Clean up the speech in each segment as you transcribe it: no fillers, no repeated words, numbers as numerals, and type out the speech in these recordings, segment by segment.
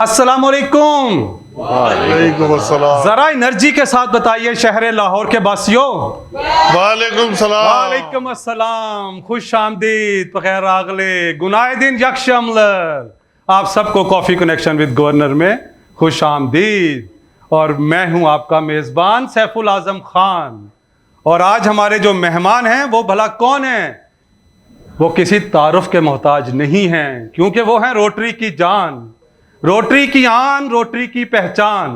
السلام علیکم. وعلیکم السلام. ذرا انرجی کے ساتھ بتائیے شہر لاہور کے باسیوں. وعلیکم السلام. وعلیکم السلام. خوش آمدید. بخیر راغلے. گناہ دن یک شملر. آپ سب کو کافی کنیکشن ود گورنر میں خوش آمدید. اور میں ہوں آپ کا میزبان سیف العظم خان. اور آج ہمارے جو مہمان ہیں وہ بھلا کون ہیں؟ وہ کسی تعارف کے محتاج نہیں ہیں، کیونکہ وہ ہیں روٹری کی جان، روٹری کی آن، روٹری کی پہچان.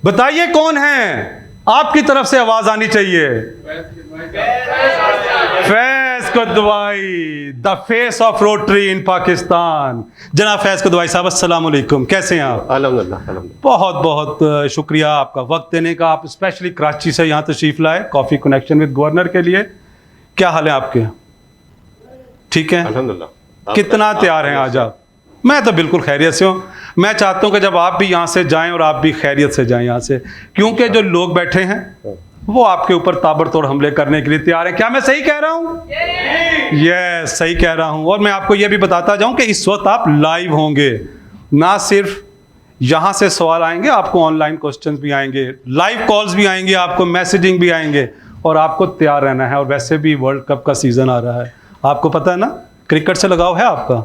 بتائیے کون ہیں؟ آپ کی طرف سے آواز آنی چاہیے. فیض Qidwai, the face of Rotary ان پاکستان. جناب فیض قدوائی صاحب السلام علیکم، کیسے ہیں آپ؟ الحمدللہ. بہت بہت شکریہ آپ کا وقت دینے کا. آپ اسپیشلی کراچی سے یہاں تشریف لائے کافی کنیکشن ود گورنر کے لیے. کیا حال ہے آپ کے؟ ٹھیک ہے الحمدللہ. کتنا تیار ہیں آج آپ؟ میں تو بالکل خیریت سے ہوں. میں چاہتا ہوں کہ جب آپ بھی یہاں سے جائیں اور آپ بھی خیریت سے جائیں یہاں سے، کیونکہ جو لوگ بیٹھے ہیں وہ آپ کے اوپر تابڑ توڑ حملے کرنے کے لیے تیار ہیں. کیا میں صحیح کہہ رہا ہوں؟ یس صحیح کہہ رہا ہوں. اور میں آپ کو یہ بھی بتاتا جاؤں کہ اس وقت آپ لائیو ہوں گے. نہ صرف یہاں سے سوال آئیں گے، آپ کو آن لائن کوسچنز بھی آئیں گے، لائیو کالز بھی آئیں گے، آپ کو میسیجنگ بھی آئیں گے، اور آپ کو تیار رہنا ہے. اور ویسے بھی ورلڈ کپ کا سیزن آ رہا ہے، آپ کو پتہ ہے نا، کرکٹ سے لگاؤ ہے آپ کا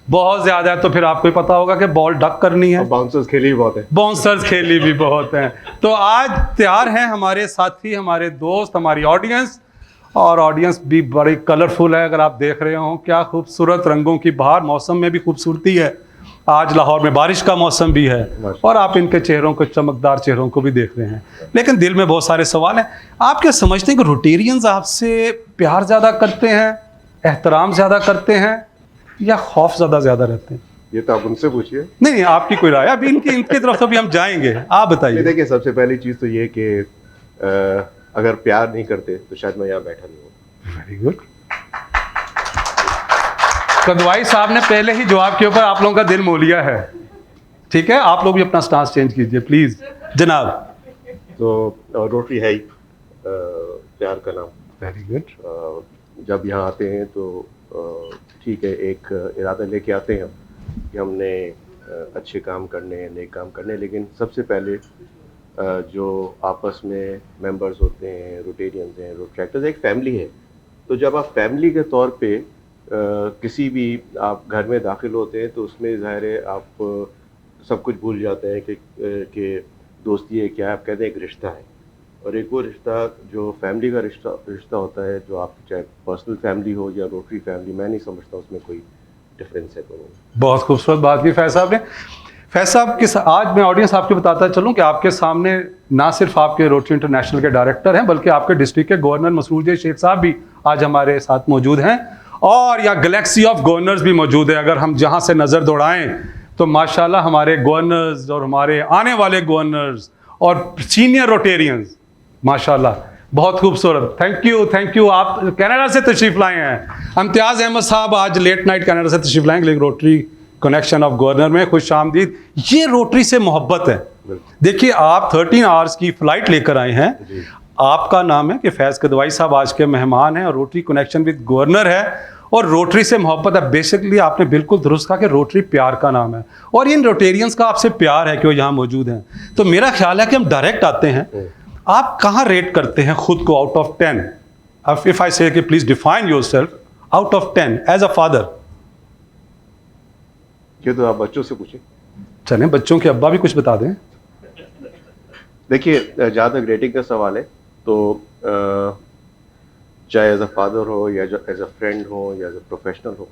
بہت زیادہ ہے. تو پھر آپ کو پتا ہوگا کہ بال ڈک کرنی ہے. باؤنسرز کھیلی بھی بہت ہے. باؤنسرز کھیلی بھی بہت ہیں. تو آج تیار ہیں ہمارے ساتھی، ہمارے دوست، ہماری آڈینس. اور آڈینس بھی بڑی کلرفل ہے. اگر آپ دیکھ رہے ہوں کیا خوبصورت رنگوں کی بہار. موسم میں بھی خوبصورتی ہے. آج لاہور میں بارش کا موسم بھی ہے، اور آپ ان کے چہروں کو، چمکدار چہروں کو بھی دیکھ رہے ہیں. لیکن دل میں بہت سارے سوال ہیں. آپ کیا سمجھتے ہیں کہ روٹیرینز آپ سے پیار زیادہ کرتے ہیں، احترام زیادہ کرتے ہیں، یا خوف زیادہ رہتے ہیں؟ یہ تو آپ ان سے پوچھیے. نہیں، آپ کی کوئی رائے. ابھی ان کی طرف سے بھی ہم جائیں گے. آپ بتائیے. دیکھیے، سب سے پہلی چیز تو یہ کہ اگر پیار نہیں کرتے تو شاید میں یہاں بیٹھا نہیں ہوں. Very good. قدوائی صاحب نے پہلے ہی جواب کے اوپر آپ لوگوں کا دل مول لیا ہے. ٹھیک ہے، آپ لوگ بھی اپنا سٹانس چینج کیجئے پلیز. جناب. تو روٹری ہے ہی پیار کا نام. Very good. جب یہاں آتے ہیں تو ٹھیک ہے، ایک ارادہ لے کے آتے ہیں کہ ہم نے اچھے کام کرنے ہیں، نیک کام کرنے. لیکن سب سے پہلے جو آپس میں ممبرز ہوتے ہیں، روٹیرینز ہیں، روٹری ایکٹرز، ایک فیملی ہے. تو جب آپ فیملی کے طور پہ کسی بھی آپ گھر میں داخل ہوتے ہیں تو اس میں ظاہر ہے آپ سب کچھ بھول جاتے ہیں کہ دوستی ہے کیا ہے. آپ کہتے ہیں ایک رشتہ ہے، اور ایک وہ رشتہ جو فیملی کا رشتہ ہوتا ہے، جو آپ چاہے پرسنل فیملی ہو یا روٹری فیملی. میں نہیں سمجھتا اس میں کوئی ڈفرینس ہے. بہت خوبصورت بات کی فیض صاحب نے. فیض صاحب آج میں آڈینس آپ کو بتاتا چلوں کہ آپ کے سامنے نہ صرف آپ کے روٹری انٹرنیشنل کے ڈائریکٹر ہیں، بلکہ آپ کے ڈسٹرکٹ کے گورنر مسرور جے شیخ صاحب بھی آج ہمارے ساتھ موجود ہیں. اور یا گلیکسی آف گورنرز بھی موجود ہے. اگر ہم جہاں سے نظر دوڑائیں تو ماشاءاللہ ہمارے گورنرز اور ہمارے آنے والے گورنرز اور سینئر روٹیرینز ماشاءاللہ بہت خوبصورت. Thank you. آپ کینیڈا سے تشریف لائے ہیں. امتیاز احمد صاحب آج لیٹ نائٹ کینیڈا سے تشریف لائیں گے، لیکن روٹری کنیکشن آف گورنر میں خوش آمدید. یہ روٹری سے محبت ہے. دیکھیے، آپ 13 آورز کی فلائٹ لے کر آئے ہیں. آپ کا نام ہے کہ فیض قدوائی صاحب آج کے مہمان ہیں، اور روٹری کنیکشن ود گورنر ہے، اور روٹری سے محبت ہے. بیسکلی آپ نے بالکل درست کہا کہ روٹری پیار کا نام ہے، اور ان روٹیرینز کا آپ سے پیار ہے کہ وہ یہاں موجود ہیں. تو میرا خیال ہے کہ ہم ڈائریکٹ آتے ہیں. آپ کہاں ریٹ کرتے ہیں خود کو out of 10؟ If I say کہ please define your self out of 10 as a father. یہ تو آپ بچوں سے پوچھیں. چلیں بچوں کے ابا بھی کچھ بتا دیں. دیکھیے، جہاں تک ریٹنگ کا سوال ہے تو چاہے ایز اے فادر ہو یا ایز اے فرینڈ ہو یا ایز اے پروفیشنل ہو،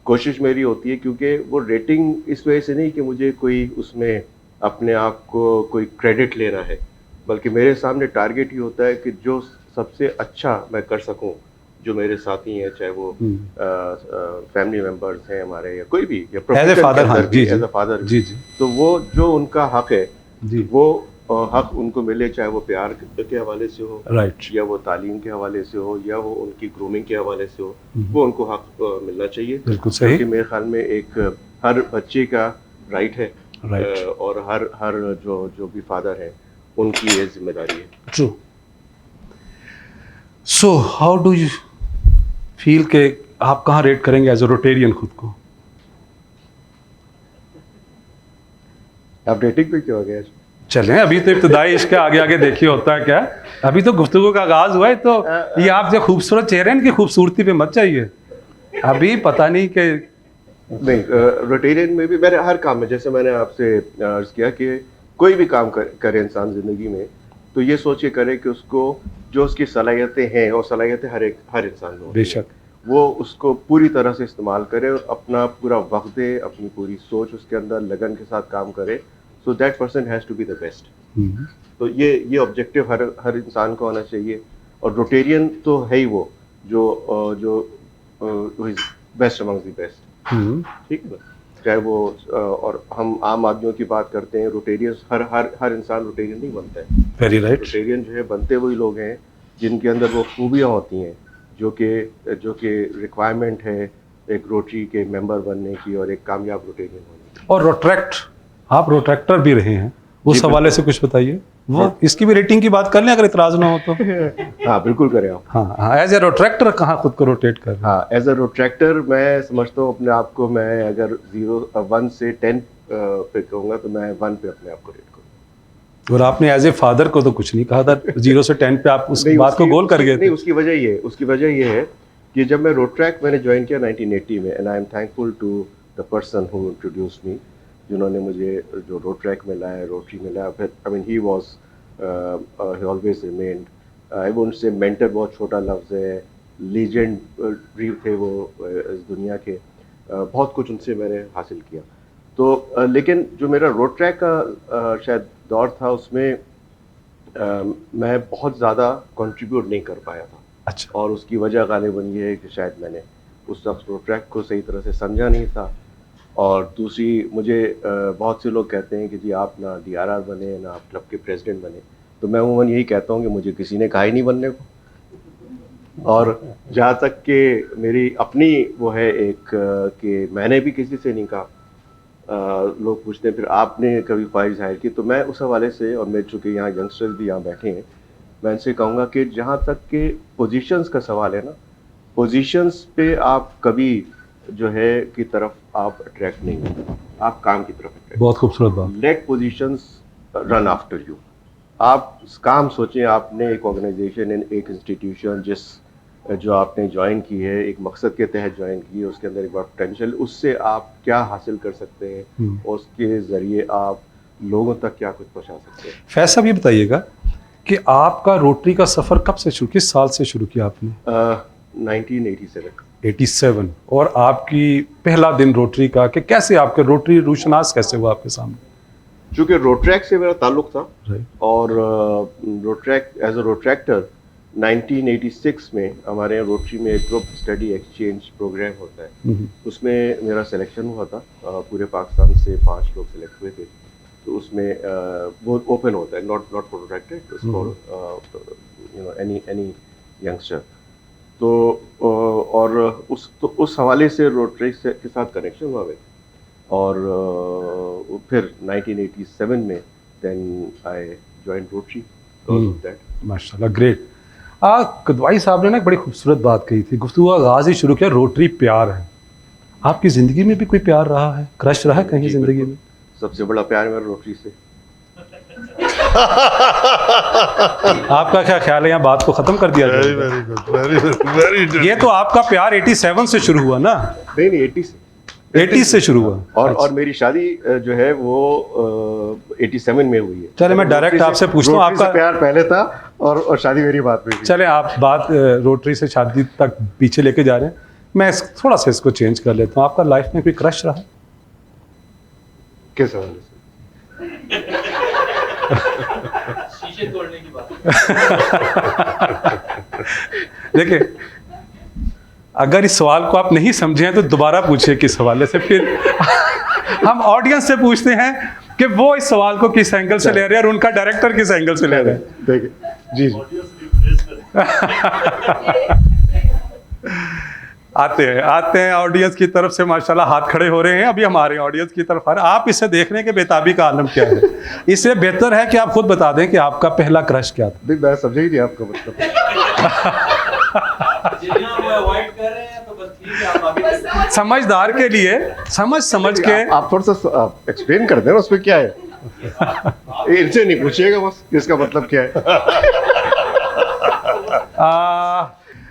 کوشش میری ہوتی ہے، کیونکہ وہ ریٹنگ اس وجہ سے نہیں کہ مجھے کوئی اس میں اپنے آپ کو کوئی کریڈٹ لینا ہے، بلکہ میرے سامنے ٹارگیٹ ہی ہوتا ہے کہ جو سب سے اچھا میں کر سکوں، جو میرے ساتھی ہیں، چاہے وہ فیملی ممبرز ہیں ہمارے یا کوئی بھی، یا ایز اے فادر، تو وہ جو ان کا حق ہے وہ حق ان کو ملے، چاہے وہ پیار کے حوالے سے ہو، یا وہ تعلیم کے حوالے سے ہو، یا وہ ان کی گرومنگ کے حوالے سے ہو. وہ ان کو حق ملنا چاہیے. بالکل صحیح. کیونکہ میرے خیال میں ایک ہر بچے کا رائٹ ہے، اور ہر جو بھی فادر ہیں ان کی یہ ذمہ داری ہے. True. So how do you feel کہ آپ کہاں ریٹ کریں گے ایز اے روٹیرین خود کو؟ آپ ڈیٹنگ پہ کیوں آ گئے؟ چلیں ابھی تو ابتدائی عشق کے آگے آگے دیکھیے ہوتا ہے کیا. ابھی تو گفتگو کا آغاز ہوا ہے, تو یہ آپ جو خوبصورت چہرے ہیں ان کی خوبصورتی پہ مت چاہیے, ابھی پتہ نہیں کہ نہیں. روٹیرین میں بھی میرے ہر کام میں, جیسے میں نے آپ سے عرض کیا کہ کوئی بھی کام کرے انسان زندگی میں تو یہ سوچ کے کرے کہ اس کو جو اس کی صلاحیتیں ہیں, اور صلاحیتیں ہر انسان میں بے شک وہ اس کو پوری طرح سے استعمال کرے اور اپنا پورا وقت دے, اپنی پوری سوچ اس کے اندر لگن کے ساتھ کام کرے. So that person has to be the best. تو یہ آبجیکٹیو ہر انسان کو ہونا چاہیے. اور روٹیرین تو ہے ہی وہ جو بیسٹ امنگ دی بیسٹ. ٹھیک ہے نا, چاہے وہ اور ہم عام آدمیوں کی بات کرتے ہیں, روٹیرینس ہر انسان روٹیرین نہیں بنتا ہے. Very right. روٹیرین جو ہے بنتے وہی لوگ ہیں جن کے اندر وہ خوبیاں ہوتی ہیں جو کہ ریکوائرمنٹ ہے ایک روٹری کے ممبر بننے کی اور ایک کامیاب روٹیرین ہونے کی. اور روٹریکٹ, آپ روٹریکٹر بھی رہے ہیں, اس حوالے سے کچھ بتائیے. وہ اس کی بھی ریٹنگ کی بات کر لیں اگر اعتراض نہ ہو تو. ہاں بالکل کریں آپ. ہاں ایز اے روٹریکٹر کہاں خود کو روٹیٹ کر رہے ہیں؟ ہاں ایز اے روٹریکٹر میں سمجھتا ہوں اپنے آپ کو, میں اگر 1 سے 10 پہ کہوں گا تو میں 1 پہ اپنے آپ کو ریٹ کروں. اور آپ نے ایز اے فادر کو تو کچھ نہیں کہا تھا, 0 سے 10 پہ آپ اس بات کو گول کر گئے تھے. نہیں, اس کی وجہ یہ ہے کہ جب میں روٹریک میں نے جوائن کیا 1980 میں, and I am thankful to the person who introduced me, جنہوں نے مجھے جو روٹریک میں لایا, روٹری میں لایا. پھر I mean he always remind, I won't say mentor بہت چھوٹا لفظ ہے, لیجنڈ تھے وہ اس دنیا کے. بہت کچھ ان سے میں نے حاصل کیا. تو لیکن جو میرا روڈ ٹریک کا شاید دور تھا اس میں میں بہت زیادہ کنٹریبیوٹ نہیں کر پایا تھا. اچھا. اور اس کی وجہ غالباً یہ ہے کہ شاید میں نے اس وقت روڈ ٹریک کو صحیح طرح سے سمجھا نہیں تھا. اور دوسری مجھے بہت سے لوگ کہتے ہیں کہ جی آپ نہ DRR بنے نہ آپ کلب کے پریزیڈنٹ بنے, تو میں عموماً یہی کہتا ہوں کہ مجھے کسی نے کہا ہی نہیں بننے کو. اور جہاں تک کہ میری اپنی وہ ہے ایک کہ میں نے بھی کسی سے نہیں کہا. لوگ پوچھتے ہیں پھر آپ نے کبھی خواہش ظاہر کی, تو میں اس حوالے سے, اور میں چونکہ یہاں ینگسٹرز بھی یہاں بیٹھے ہیں, میں ان سے کہوں گا کہ جہاں تک کہ پوزیشنز کا سوال ہے نا, پوزیشنز پہ آپ کبھی جو ہے کی طرف آپ اٹریکٹ نہیں ہوتے, آپ کام کی طرف اٹریکٹ. بہت خوبصورت بات. Let positions run after you. آپ کام سوچیں, آپ نے ایک آرگنائزیشن, ایک انسٹیٹیوشن جو آپ نے جوائن کی ہے, ایک مقصد کے تحت جوائن کی ہے, اس کے اندر ایک بڑا پوٹینشیل, اس سے آپ کیا حاصل کر سکتے ہیں, اور اس کے ذریعے آپ لوگوں تک کیا کچھ پہنچا سکتے ہیں. فیض صاحب یہ بتائیے گا کہ آپ کا روٹری کا سفر کب سے شروع, کس سال سے شروع کیا آپ نے؟ 1987. اور آپ کی پہلا دن روٹری کا کہ کیسے آپ کے روٹری روشناس کیسے ہوا آپ کے سامنے؟ چونکہ روڈ ٹریک سے میرا تعلق تھا, اور road track as a road tractor 1986 میں ہمارے یہاں روٹری میں ایک گروپ اسٹڈی ایکسچینج پروگرام ہوتا ہے, اس میں میرا سلیکشن ہوا تھا. پورے پاکستان سے 5 لوگ سلیکٹ ہوئے تھے. تو اس میں وہ اوپن ہوتا ہے, not for road tractor, for any youngster. تو اور اس حوالے سے روڈ ٹریک کے ساتھ کنیکشن ہوا ہے. اور پھر 1987 میں دین آئی جوائن روٹری. ماشاء اللہ, گریٹ. کدوائی صاحب نے نا ایک بڑی خوبصورت بات کہی تھی, گفتگو آغاز ہی شروع کیا, روٹری پیار ہے. آپ کی زندگی میں بھی کوئی پیار رہا ہے, کرش رہا ہے کہیں زندگی میں؟ سب سے بڑا پیار میرا روٹری سے. آپ کا کیا خیال ہے, یہاں بات کو ختم کر دیا جائے؟ یہ تو آپ کا پیار 87 سے شروع ہوا نا؟ نہیں 80 سے شروع ہوا. اور میری شادی جو ہے وہ 87 میں ہوئی ہے. چلے میں ڈائریکٹ آپ سے پوچھتا ہوں, آپ کا پیار پہلے تھا اور شادی میری بات میں. چلے آپ بات روٹری سے شادی تک پیچھے لے کے جا رہے ہیں, میں تھوڑا سا اس کو چینج کر لیتا ہوں. آپ کا لائف میں کوئی کرش رہا؟ کس حوالے سے؟ دیکھیں, اگر اس سوال کو آپ نہیں سمجھیں تو دوبارہ پوچھیں کس حوالے سے, پھر ہم آڈینس سے پوچھتے ہیں کہ وہ اس سوال کو کس اینگل سے لے رہے ہیں اور ان کا ڈائریکٹر کس اینگل سے لے رہے ہیں. دیکھیں جی آتے ہیں آڈینس کی طرف سے ماشاءاللہ ہاتھ کھڑے ہو رہے ہیں. ابھی ہمارے آڈینس کی طرف آپ اسے دیکھ رہے ہیں کہ بےتابی کا عالم کیا ہے. اس سے بہتر ہے کہ آپ خود بتا دیں کہ آپ کا پہلا کرش کیا تھا. میں سمجھا ہی نہیں آپ کا مطلب. سمجھدار کے لیے سمجھ کے آپ تھوڑا سا ایکسپلین کر دیں نا اس میں کیا ہے. इनसे नहीं पूछिएगा बस इसका मतलब क्या है।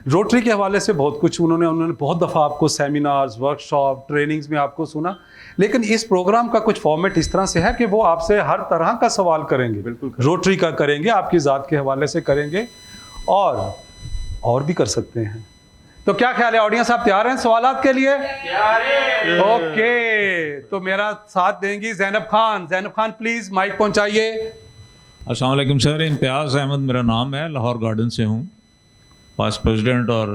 रोटरी के हवाले से बहुत कुछ उन्होंने बहुत दफ़ा आपको सेमिनार्स, वर्कशॉप, ट्रेनिंग्स में आपको सुना, लेकिन इस प्रोग्राम का कुछ फॉर्मेट इस तरह से है कि वो आपसे हर तरह का सवाल करेंगे, बिल्कुल रोटरी का करेंगे, आपकी ज़ात के हवाले से करेंगे, और भी कर सकते हैं। तो क्या ख्याल है ऑडियंस, आप तैयार हैं सवालात के लिए? ओके, तो मेरा साथ देंगी ज़ैनब खान। ज़ैनब खान प्लीज़ माइक पहुंचाइए। अस्सलाम वालेकुम सर, इम्तियाज़ अहमद मेरा नाम है, लाहौर गार्डन से हूँ, पास्ट प्रेसिडेंट और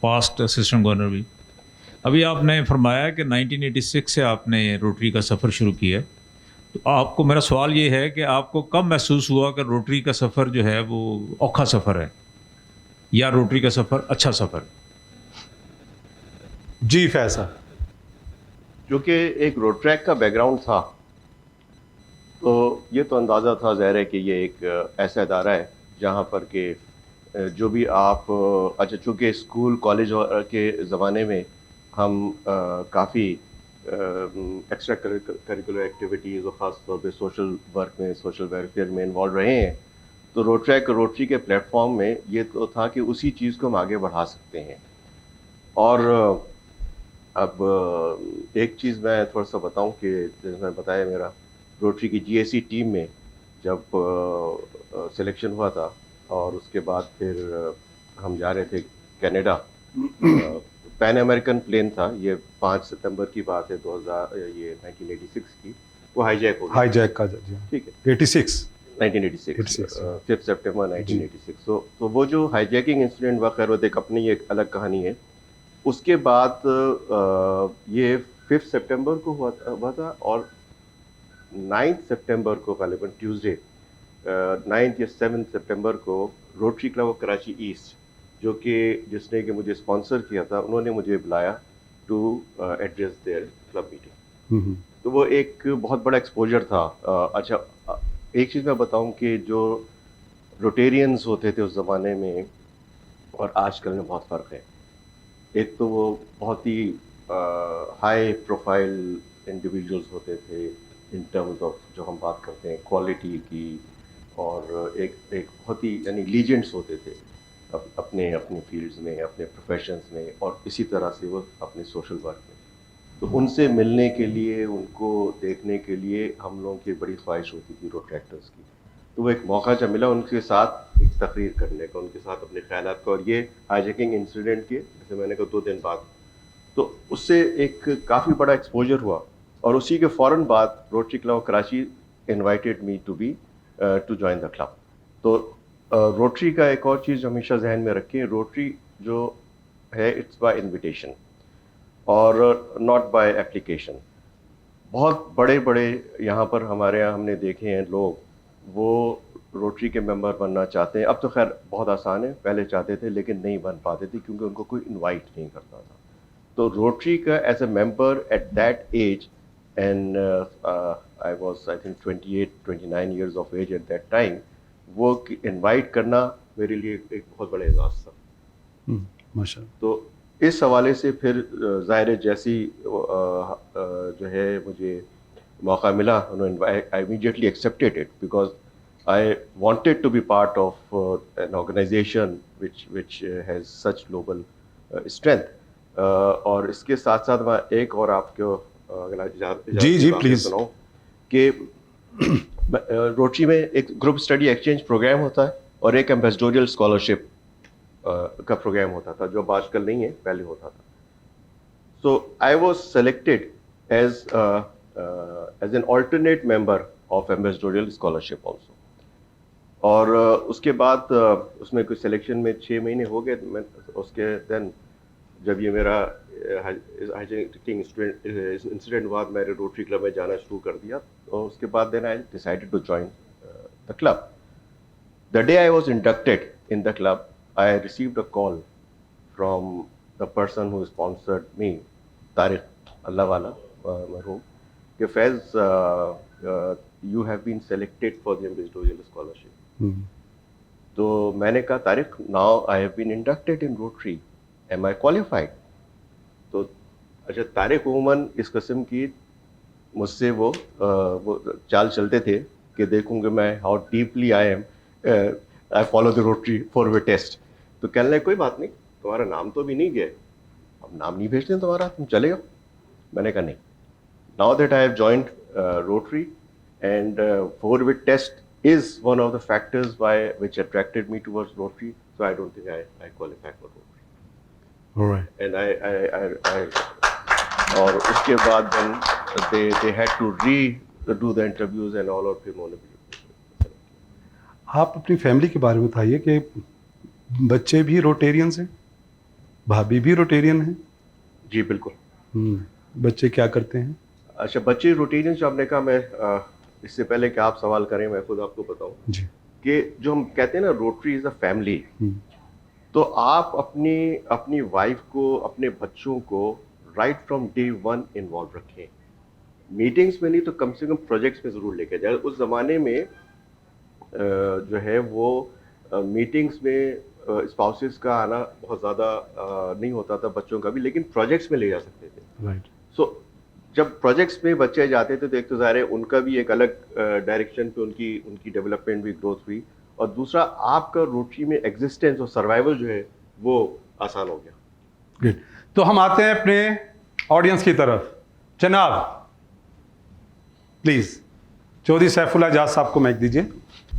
पास्ट असिस्टेंट गवर्नर भी। अभी आपने फरमाया कि 1986 से आपने रोटरी का सफ़र शुरू किया है, तो आपको मेरा सवाल ये है कि आपको कब महसूस हुआ कि रोटरी का सफ़र जो है वो औखा सफ़र है या रोटरी का सफ़र अच्छा सफ़र है? जी फैसा। क्योंकि एक रोड ट्रैक का बैकग्राउंड था, तो ये तो अंदाज़ा था ज़ाहिर है कि ये एक ऐसा इदारा है जहाँ पर कि जो भी आप अच्छा, चूँकि स्कूल कॉलेज के ज़माने में हम काफ़ी एक्स्ट्रा करिकुलर एक्टिविटीज़ और ख़ास तौर पे सोशल वर्क में, सोशल वेलफेयर में इन्वॉल्व रहे हैं, तो रोटरी के प्लेटफॉर्म में ये तो था कि उसी चीज़ को हम आगे बढ़ा सकते हैं। और अब एक चीज़ मैं थोड़ा सा बताऊं कि जैसे मैंने बताया, मेरा रोटरी की जीएसी टीम में जब सिलेक्शन हुआ था और उसके बाद फिर हम जा रहे थे कनाडा, पैन अमेरिकन प्लेन था, ये 5 सितंबर की बात है 1986 की, वो हाईजैक हो गया। हाईजैक का जी, ठीक है, 1986 5 सितंबर 1986। तो वो जो हाईजैकिंग इंसिडेंट हुआ, खैर वो एक अपनी एक अलग कहानी है। उसके बाद ये 5 सितंबर को हुआ था और 9 सितंबर को गालिबन ट्यूसडे 9 या 7 सितंबर को rotary club of Karachi east, जो कि जिसने कि मुझे स्पॉन्सर किया था, उन्होंने मुझे बुलाया to address their club meeting. तो वो एक बहुत बड़ा एक्सपोजर था। अच्छा, एक चीज़ मैं बताऊं कि जो रोटेरियंस होते थे उस ज़माने में और आजकल में बहुत फ़र्क है। एक तो वो बहुत ही हाई प्रोफाइल इंडिविजुअल्स होते थे इन टर्म्स ऑफ, जो हम बात करते हैं क्वालिटी की, और एक बहुत ही यानी लीजेंड्स होते थे अपने फील्ड्स में, अपने प्रोफेशंस में, और इसी तरह से वो अपने सोशल वर्क में। तो उनसे मिलने के लिए, उनको देखने के लिए हम लोगों की बड़ी ख्वाहिश होती थी रोट्रैक्टर्स की। तो वो एक मौका जब मिला उनके साथ एक तकरीर करने का, उनके साथ अपने ख्यालात का, और ये हाईजैकिंग इंसिडेंट के जैसे मैंने कहा 2 दिन बाद, तो उससे एक काफ़ी बड़ा एक्सपोजर हुआ। और उसी के फ़ौरन बाद Rotary club of Karachi invited me to join the club. तो रोटरी का एक और चीज़ हमेशा जहन में रखें, रोटरी जो है इट्स बाय इनविटेशन और नॉट बाय एप्लीकेशन। बहुत बड़े बड़े यहाँ पर हमारे यहाँ हमने देखे हैं लोग, वो रोटरी के मेंबर बनना चाहते हैं। अब तो खैर बहुत आसान है, पहले चाहते थे लेकिन नहीं बन पाते थे क्योंकि उनको कोई इनवाइट नहीं करता था। तो रोटरी का as a member at that age, and I was I think 28-29 years of age at that time, वो इनवाइट करना मेरे लिए एक बहुत बड़ा एजाज़ था। माशाअल्लाह। तो इस हवाले से फिर ज़ाहिर जैसी जो है मुझे मौका मिला, I immediately accepted it because I wanted to be part of an organization which has such global strength. और इसके साथ साथ मैं एक और आपको अगर जी प्लीज सुनाऊं कि रोटरी में एक ग्रुप स्टडी एक्सचेंज प्रोग्राम होता है और एक एम्बेसडोरियल स्कॉलरशिप का प्रोग्राम होता था, जो अब आजकल नहीं है, पहले होता था। So I was selected as an alternate member of ambassadorial scholarship also. और उसके बाद उसमें कुछ सिलेक्शन में 6 महीने हो गए। मैं उसके देन जब ये मेरा हाईजैकिंग इंसिडेंट बाद मैंने रोटरी क्लब में जाना शुरू कर दिया, और उसके बाद then I decided to join the club. The day I was inducted in the club, I received a call from the person who sponsored me, Tariq Allah wala मरहूम, कि Faiz you have been selected for the ambassadorial scholarship. तो मैंने कहा, Tariq, now I have been inducted in Rotary, am I qualified? तो अच्छा, तारिक उमन इस किस्म की مجھ سے وہ چال چلتے تھے کہ دیکھوں گے میں how deeply I follow the Rotary 4-way test. تو کہنے لگے کوئی بات نہیں, تمہارا نام تو ابھی نہیں گیا, اب نام نہیں بھیجتے تمہارا, تم چلے جاؤ. میں نے کہا نہیں, now that I have joined Rotary and 4-way test is one of the factors which attracted me towards Rotary, so I don't think I qualify for Rotary. All right. And I اور اس کے بعد then they had to redo the interviews and all, اور پھر انہوں نے. آپ اپنی فیملی کے بارے میں بتائیے کہ بچے بھی روٹیرینس ہیں, بھابھی بھی روٹیرین ہیں؟ جی بالکل. بچے کیا کرتے ہیں؟ اچھا, بچے روٹیرین جو آپ نے کہا, میں اس سے پہلے کہ آپ سوال کریں میں خود آپ کو بتاؤں جی کہ جو ہم کہتے ہیں نا روٹری از اے فیملی, تو آپ اپنی وائف کو, اپنے بچوں کو right from day one involve رکھیں. میٹنگس میں نہیں تو کم سے کم پروجیکٹس میں ضرور لے کے جائیں. اس زمانے میں جو ہے وہ میٹنگس میں اسپاؤسز کا آنا بہت زیادہ نہیں ہوتا تھا, بچوں کا بھی, لیکن پروجیکٹس میں لے جا سکتے تھے. رائٹ. سو جب پروجیکٹس میں بچے جاتے تھے تو ایک تو ظاہر ہے ان کا بھی ایک الگ ڈائریکشن پہ ان کی ڈیولپمنٹ بھی گروتھ ہوئی, اور دوسرا آپ کا روٹری میں ایگزسٹنس اور سروائیول جو ہے وہ آسان ہو گیا. گڈ. تو ہم آتے ہیں اپنے آڈینس کی طرف. جناب پلیز چودھری سیف اللہ اعجاز صاحب کو مائک دیجیے.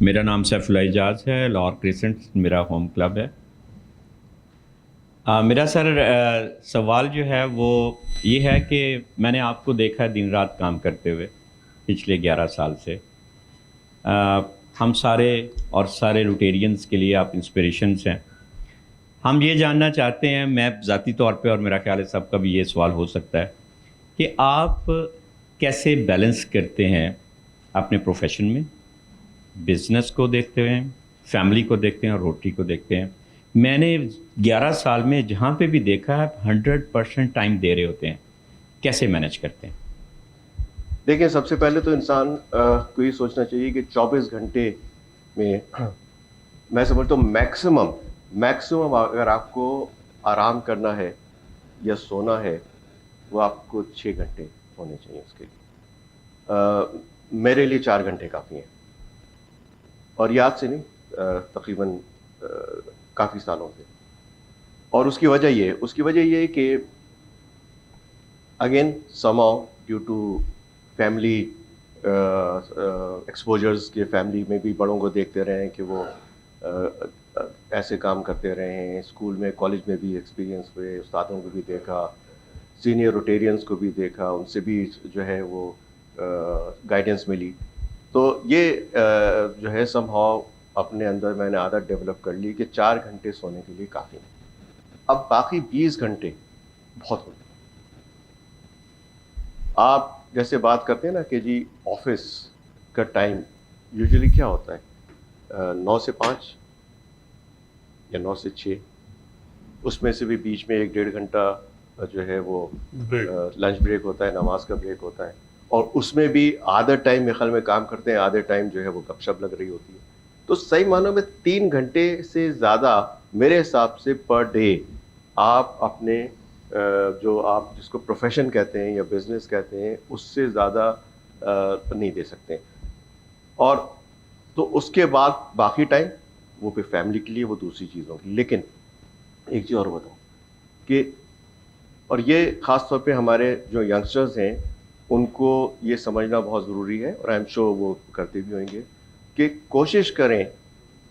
میرا نام سیف اللہ اعجاز ہے, لاہور کریسنٹ میرا ہوم کلب ہے. میرا سر سوال جو ہے وہ یہ ہے کہ میں نے آپ کو دیکھا ہے دن رات کام کرتے ہوئے پچھلے 11 سال سے. ہم سارے اور سارے روٹیرینز کے لیے آپ انسپریشنس ہیں. ہم یہ جاننا چاہتے ہیں, میں ذاتی طور پہ اور میرا خیال ہے سب کا بھی یہ سوال ہو سکتا ہے کہ آپ کیسے بیلنس کرتے ہیں اپنے پروفیشن میں, بزنس کو دیکھتے ہیں, فیملی کو دیکھتے ہیں اور روٹری کو دیکھتے ہیں. میں نے 11 سال میں جہاں پہ بھی دیکھا ہے 100% ٹائم دے رہے ہوتے ہیں, کیسے مینیج کرتے ہیں؟ دیکھیں, سب سے پہلے تو انسان کو یہ سوچنا چاہیے کہ 24 گھنٹے میں میں سمجھتا ہوں میکسیمم اگر آپ کو آرام کرنا ہے یا سونا ہے وہ آپ کو 6 گھنٹے ہونے چاہیے. اس کے لیے میرے لیے 4 گھنٹے کافی ہیں, اور یاد سے نہیں, تقریباً کافی سالوں سے. اور اس کی وجہ یہ کہ again somehow due to family exposures کے, فیملی میں بھی بڑوں کو دیکھتے رہے ہیں کہ وہ ایسے کام کرتے رہے ہیں, اسکول میں کالج میں بھی ایکسپیرینس ہوئے, استادوں کو بھی دیکھا, سینئر روٹیرینس کو بھی دیکھا, ان سے بھی جو ہے وہ گائیڈنس ملی. تو یہ جو ہے سم ہاؤ اپنے اندر میں نے عادت ڈیولپ کر لی کہ 4 گھنٹے سونے کے لیے کافی ہیں. اب باقی 20 گھنٹے بہت ہوتے ہیں. آپ جیسے بات کرتے ہیں نا کہ جی آفس کا ٹائم یوزلی کیا ہوتا ہے, 9 سے 5 یا 9 سے 6, اس میں سے بھی بیچ میں 1-1.5 گھنٹہ جو ہے وہ لنچ بریک ہوتا ہے, نماز کا بریک ہوتا ہے, اور اس میں بھی آدھا ٹائم میرے خیال میں کام کرتے ہیں, آدھے ٹائم جو ہے وہ گپ شپ لگ رہی ہوتی ہے. تو صحیح معنوں میں 3 گھنٹے سے زیادہ میرے حساب سے پر ڈے آپ اپنے جو آپ جس کو پروفیشن کہتے ہیں یا بزنس کہتے ہیں اس سے زیادہ نہیں دے سکتے. اور تو اس کے بعد باقی ٹائم وہ پھر فیملی کے لیے, وہ دوسری چیزوں کی. لیکن ایک چیز اور بتاؤں کہ, اور یہ خاص طور پہ ہمارے جو ینگسٹرز ہیں ان کو یہ سمجھنا بہت ضروری ہے, اور آئی ایم شیور وہ کرتے بھی ہوئیں گے, کہ کوشش کریں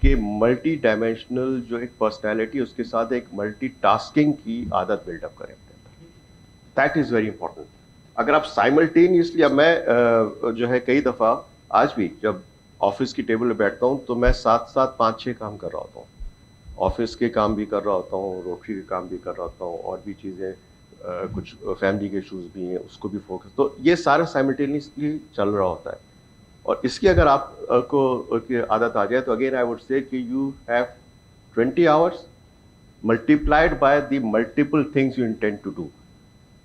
کہ ملٹی ڈائمینشنل جو ایک پرسنالٹی اس کے ساتھ ایک ملٹی ٹاسکنگ کی عادت بلڈ اپ کریں اپنے اندر. That is very important. اگر آپ سائملٹینیسلی, اب میں جو ہے کئی دفعہ آج بھی جب آفس کی ٹیبل پہ بیٹھتا ہوں تو میں ساتھ 5-6 کام کر رہا ہوتا ہوں. آفس کے کام بھی کر رہا ہوتا ہوں, روٹری کے کام بھی کر رہا ہوتا ہوں, اور بھی چیزیں کچھ فیملی کے ایشوز بھی ہیں اس کو بھی فوکس. تو یہ سارا سائملٹینیسلی چل رہا ہوتا ہے. اور اس کی اگر آپ کو عادت آ جائے تو اگین آئی وڈ سے کہ you have 20 hours multiplied by the multiple things you intend to do.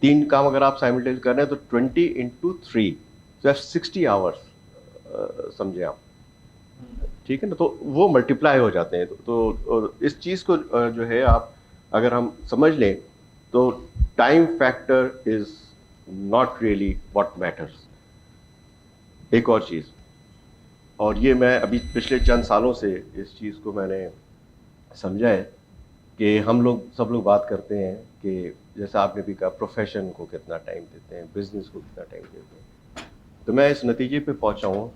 3 کام اگر آپ سائملٹینیس کر رہے ہیں تو 20 into 3 so you have 60 hours, سمجھیں آپ, ٹھیک ہے نا. تو وہ ملٹیپلائی ہو جاتے ہیں. تو اس چیز کو جو ہے آپ اگر ہم سمجھ لیں تو time factor is not really what matters. ایک اور چیز, اور یہ میں ابھی پچھلے چند سالوں سے اس چیز کو میں نے سمجھا ہے کہ ہم لوگ سب لوگ بات کرتے ہیں کہ جیسا آپ نے بھی کہا پروفیشن کو کتنا ٹائم دیتے ہیں, بزنس کو کتنا ٹائم دیتے ہیں, تو میں اس نتیجے پہ پہنچا ہوں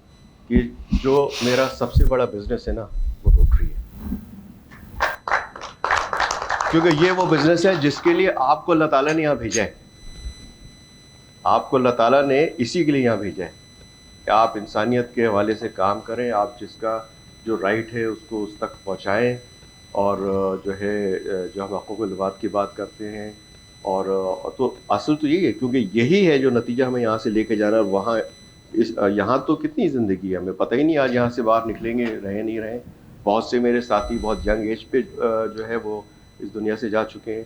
کہ جو میرا سب سے بڑا بزنس ہے نا وہ روٹری ہے, کیونکہ یہ وہ بزنس ہے جس کے لیے آپ کو اللہ تعالیٰ نے یہاں بھیجا ہے. آپ کو اللہ تعالیٰ نے اسی کے لیے یہاں بھیجا ہے کہ آپ انسانیت کے حوالے سے کام کریں, آپ جس کا جو رائٹ ہے اس کو اس تک پہنچائیں, اور جو ہے جو ہم حقوق العباد کی بات کرتے ہیں, اور تو اصل تو یہی ہے, کیونکہ یہی ہے جو نتیجہ ہمیں یہاں سے لے کے جانا ہے. وہاں یہاں تو کتنی زندگی ہے, ہمیں پتہ ہی نہیں آج یہاں سے باہر نکلیں گے رہیں نہیں رہیں. بہت سے میرے ساتھی بہت ینگ ایج پہ جو ہے وہ اس دنیا سے جا چکے ہیں,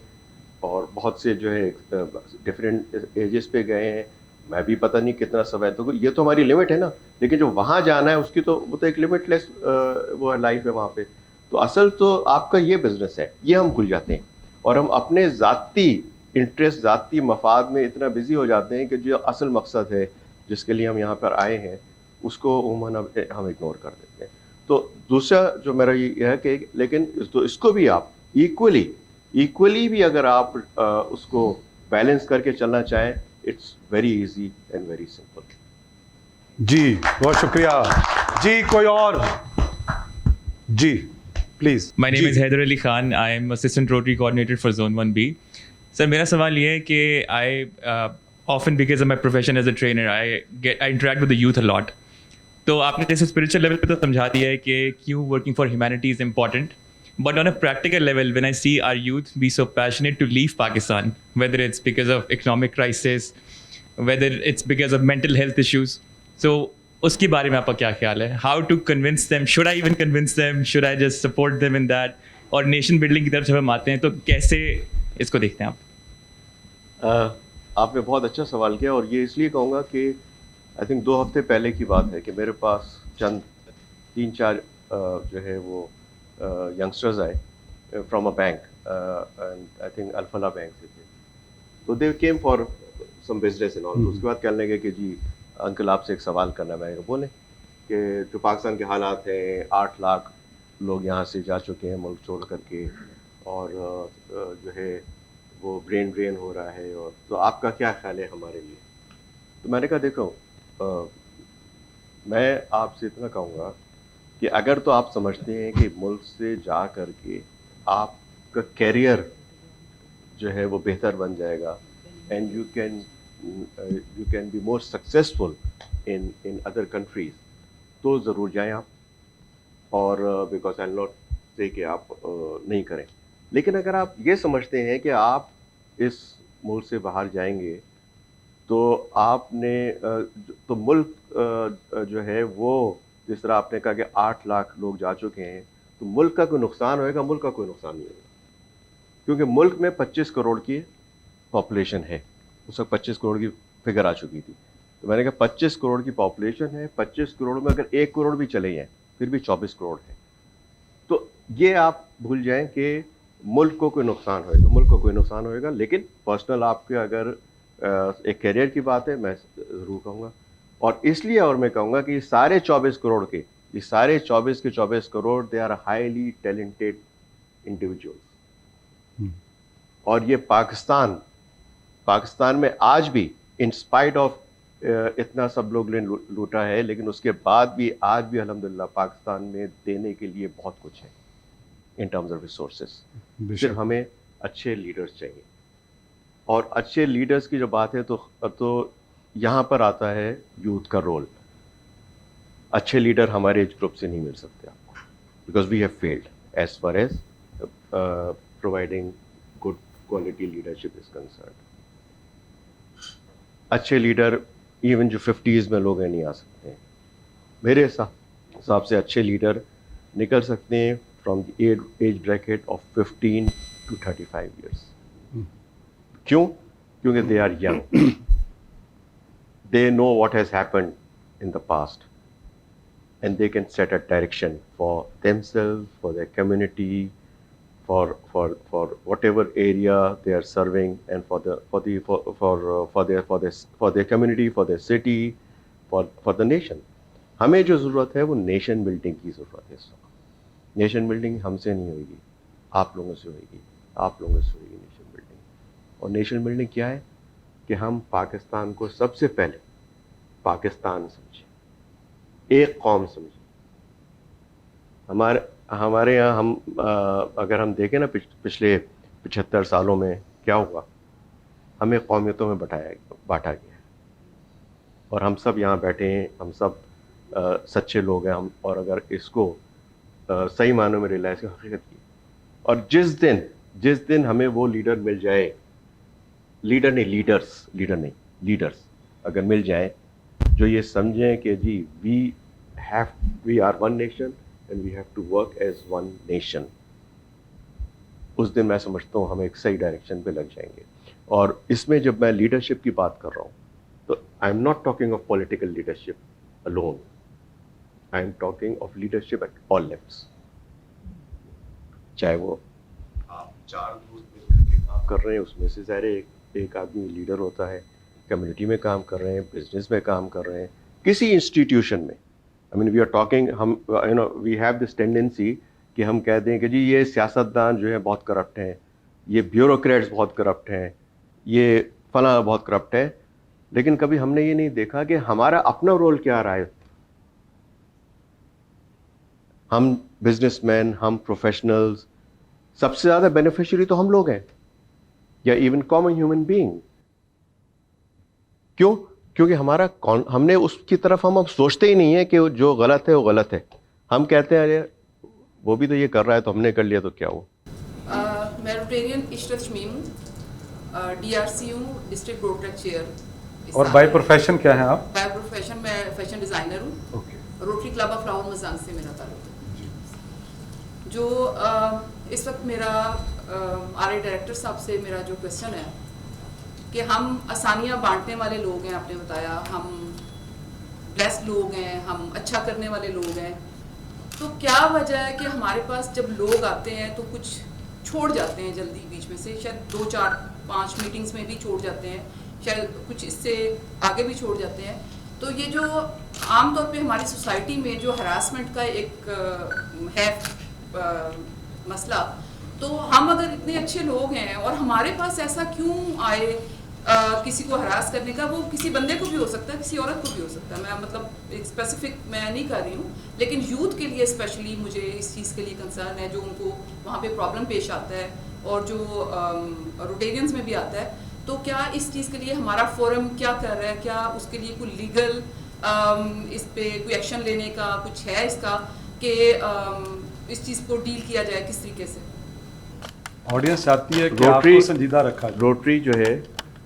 اور بہت سے جو ہے ڈفرینٹ ایجز پہ گئے ہیں. میں بھی پتہ نہیں کتنا سب ہے, تو یہ تو ہماری لمٹ ہے نا, لیکن جو وہاں جانا ہے اس کی تو وہ تو ایک لمٹ لیس وہ لائف ہے وہاں پہ. تو اصل تو آپ کا یہ بزنس ہے, یہ ہم بھول جاتے ہیں, اور ہم اپنے ذاتی انٹرسٹ, ذاتی مفاد میں اتنا بزی ہو جاتے ہیں کہ جو اصل مقصد ہے جس کے لیے ہم یہاں پر آئے ہیں اس کو عموماً ہم اگنور کر دیتے ہیں. تو دوسرا جو میرا یہ ہے کہ لیکن اس کو بھی آپ ایکولی بھی اگر آپ اس کو بیلنس کر کے چلنا چاہیں, it's very easy and very simple. جی بہت شکریہ. جی کوئی اور؟ جی please. My name is Haider Ali Khan. I am Assistant Rotary Coordinator for Zone 1B. سر میرا سوال یہ ہے کہ often because of my profession as a trainer, I interact with the youth a lot. تو آپ نے جیسے اسپریچل لیول پہ تو سمجھا دیا ہے کہ کیوں working for humanity is important, but on a practical level when I see our youth be so passionate to leave Pakistan, whether it's because of economic crisis, whether it's because of mental health issues, so اس کے بارے میں آپ کا کیا خیال ہے؟ How to convince them, should I even convince them, should I just support them in that? اور نیشن بلڈنگ کی طرف جب ہم آتے ہیں تو کیسے اس کو دیکھتے ہیں آپ؟ آپ نے بہت اچھا سوال کیا, اور یہ اس لیے کہوں گا کہ آئی تھنک 2 ہفتے پہلے کی بات ہے کہ میرے پاس چند 3-4 جو ہے وہ ینگسٹرز آئے from a bank, I think Alfalah bank سے تھے. تو they came for some business and all. اس کے بعد کہنے لگے کہ جی انکل آپ سے ایک سوال کرنا ہے. میں نے بولیں کہ جو پاکستان کے حالات ہیں, 8 لاکھ لوگ یہاں سے جا چکے ہیں ملک چھوڑ کر کے, اور جو ہے وہ برین ڈرین ہو رہا ہے, اور تو آپ کا کیا خیال ہے ہمارے لیے؟ تو میں نے کہا دیکھو, میں آپ سے اتنا کہوں گا کہ اگر تو آپ سمجھتے ہیں کہ ملک سے جا کر کے آپ کا کیریئر جو ہے وہ بہتر بن جائے گا, and you can be more successful in other countries, تو ضرور جائیں آپ. اور بیکاز آئی ناٹ سے کہ آپ نہیں کریں. لیکن اگر آپ یہ سمجھتے ہیں کہ آپ اس ملک سے باہر جائیں گے تو آپ نے تو ملک جو ہے وہ جس طرح آپ نے کہا کہ 8 لاکھ لوگ جا چکے ہیں, تو ملک کا کوئی نقصان ہوئے گا؟ ملک کا کوئی نقصان نہیں ہوگا, کیونکہ ملک میں 25 کروڑ کی پاپولیشن ہے. اس وقت 25 کروڑ کی فگر آ چکی تھی. تو میں نے کہا 25 کروڑ کی پاپولیشن ہے, 25 کروڑ میں اگر 1 کروڑ بھی چلے جائیں پھر بھی 24 کروڑ ہے. تو یہ آپ بھول جائیں کہ ملک کو کوئی نقصان ہوئے گا, ملک کو کوئی نقصان ہوئے گا. لیکن پرسنل آپ کے اگر ایک کیریئر کی بات ہے, میں ضرور کہوں گا. اور اس لیے اور میں کہوں گا کہ یہ سارے 24 کروڑ کے, یہ سارے 24 کے 24 crore they are highly talented individuals. اور یہ پاکستان میں آج بھی ان اسپائٹ آف اتنا سب لوگ نے لوٹا ہے, لیکن اس کے بعد بھی آج بھی الحمدللہ پاکستان میں دینے کے لیے بہت کچھ ہے ان ٹرمز آف ریسورسز. صرف ہمیں اچھے لیڈرز چاہیے. اور اچھے لیڈرز کی جو بات ہے تو یہاں پر آتا ہے یوتھ کا رول. اچھے لیڈر ہمارے ایج گروپ سے نہیں مل سکتے آپ کو, because we have failed as far as providing good quality leadership is concerned. اچھے لیڈر ایون جو 50s میں لوگ ہیں نہیں آ سکتے ہیں. میرے حساب سے اچھے لیڈر نکل سکتے ہیں from the age bracket of 15 to 35 years. کیوں؟ کیونکہ they are young, they know what has happened in the past, and they can set a direction for them self, for their community, for whatever area they are serving, and for their community, for their city, for the nation. ہمیں جو ضرورت ہے وہ nation building کی ضرورت ہے. اس وقت nation building ہم سے نہیں ہوئے گی, آپ لوگوں سے ہوئے گی, آپ لوگوں سے ہوئے گی نیشن بلڈنگ. اور نیشن بلڈنگ کیا ہے کہ ہم پاکستان کو سب سے پہلے پاکستان سمجھیں, ایک قوم سمجھیں. ہمارے یہاں ہم اگر ہم دیکھیں نا پچھلے 75 سالوں میں کیا ہوا, ہمیں قومیتوں میں بانٹا گیا ہے, اور ہم سب یہاں بیٹھے ہیں, ہم سب سچے لوگ ہیں ہم. اور اگر اس کو صحیح معنوں میں ریئلائز کی حقیقت کی, اور جس دن ہمیں وہ لیڈر مل جائے, لیڈرز اگر مل جائیں جو یہ سمجھیں کہ جی we are one nation and we have to work as one nation, اس دن میں سمجھتا ہوں ہم ایک صحیح ڈائریکشن پہ لگ جائیں گے. اور اس میں جب میں لیڈرشپ کی بات کر رہا ہوں تو I am not talking of political leadership alone, I am talking of leadership at all levels. چاہے وہ آپ 4 دوست مل کر کے کام کر رہے ہیں, اس میں سے ظاہر ایک آدمی لیڈر ہوتا ہے, کمیونٹی میں کام کر رہے ہیں, بزنس میں کام کر رہے ہیں, کسی انسٹیٹیوشن میں. آئی مین وی آر ٹاکنگ, ہم وی ہیو دس ٹینڈنسی کہ ہم کہہ دیں کہ جی یہ سیاستدان جو ہے بہت کرپٹ ہیں, یہ بیوروکریٹس بہت کرپٹ ہیں, یہ فلاں بہت کرپٹ ہے. لیکن کبھی ہم نے یہ نہیں دیکھا کہ ہمارا اپنا رول کیا رہا ہے. ہم بزنس مین, ہم پروفیشنلز, سب سے زیادہ بینیفیشری تو ہم لوگ ہیں, یا ایون کامن ہیومن بینگ. کیوں؟ کیونکہ ہم نے اس کی طرف ہم اب سوچتے ہی نہیں ہیں کہ جو غلط ہے وہ غلط ہے. ہم کہتے ہیں ارے وہ بھی تو یہ کر رہا ہے تو ہم نے کر لیا تو کیا ہوا. میں روٹیرین عشرت شمیم ہوں, DRC ہوں, ڈسٹرکٹ روڈ ٹریک چیئر. اور بائی پروفیشن کیا ہے آپ؟ بائی پروفیشن میں فیشن ڈیزائنر ہوں. Okay. Rotary club of Lahore مزان سے میرا تعلق ہے. جو اس وقت میرا RI ڈائریکٹر صاحب سے میرا جو کویشچن ہے کہ ہم آسانیاں بانٹنے والے لوگ ہیں, آپ نے بتایا ہم بلیسڈ لوگ ہیں, ہم اچھا کرنے والے لوگ ہیں, تو کیا وجہ ہے کہ ہمارے پاس جب لوگ آتے ہیں تو کچھ چھوڑ جاتے ہیں جلدی بیچ میں سے, شاید 2 4 5 میٹنگز میں بھی چھوڑ جاتے ہیں, شاید کچھ اس سے آگے بھی چھوڑ جاتے ہیں. تو یہ جو عام طور پہ ہماری سوسائٹی میں جو ہراسمنٹ کا ایک ہے مسئلہ, تو ہم اگر اتنے اچھے لوگ ہیں اور ہمارے پاس ایسا کیوں آئے کسی کو ہراس کرنے کا؟ وہ کسی بندے کو بھی ہو سکتا ہے, کسی عورت کو بھی ہو سکتا ہے, میں مطلب ایک اسپیسیفک میں نہیں کر رہی ہوں, لیکن یوتھ کے لیے اسپیشلی مجھے اس چیز کے لیے کنسرن ہے جو ان کو وہاں پہ پرابلم پیش آتا ہے, اور جو روٹیرینز میں بھی آتا ہے. تو کیا اس چیز کے لیے ہمارا فورم کیا کر رہا ہے؟ کیا اس کے لیے کوئی لیگل اس پہ کوئی ایکشن لینے کا کچھ ہے اس کا, کہ اس چیز کو ڈیل کیا جائے کس طریقے سے؟ آڈینس چاہتی ہے کہ آپ کو سنجیدہ رکھا جائے. روٹری جو ہے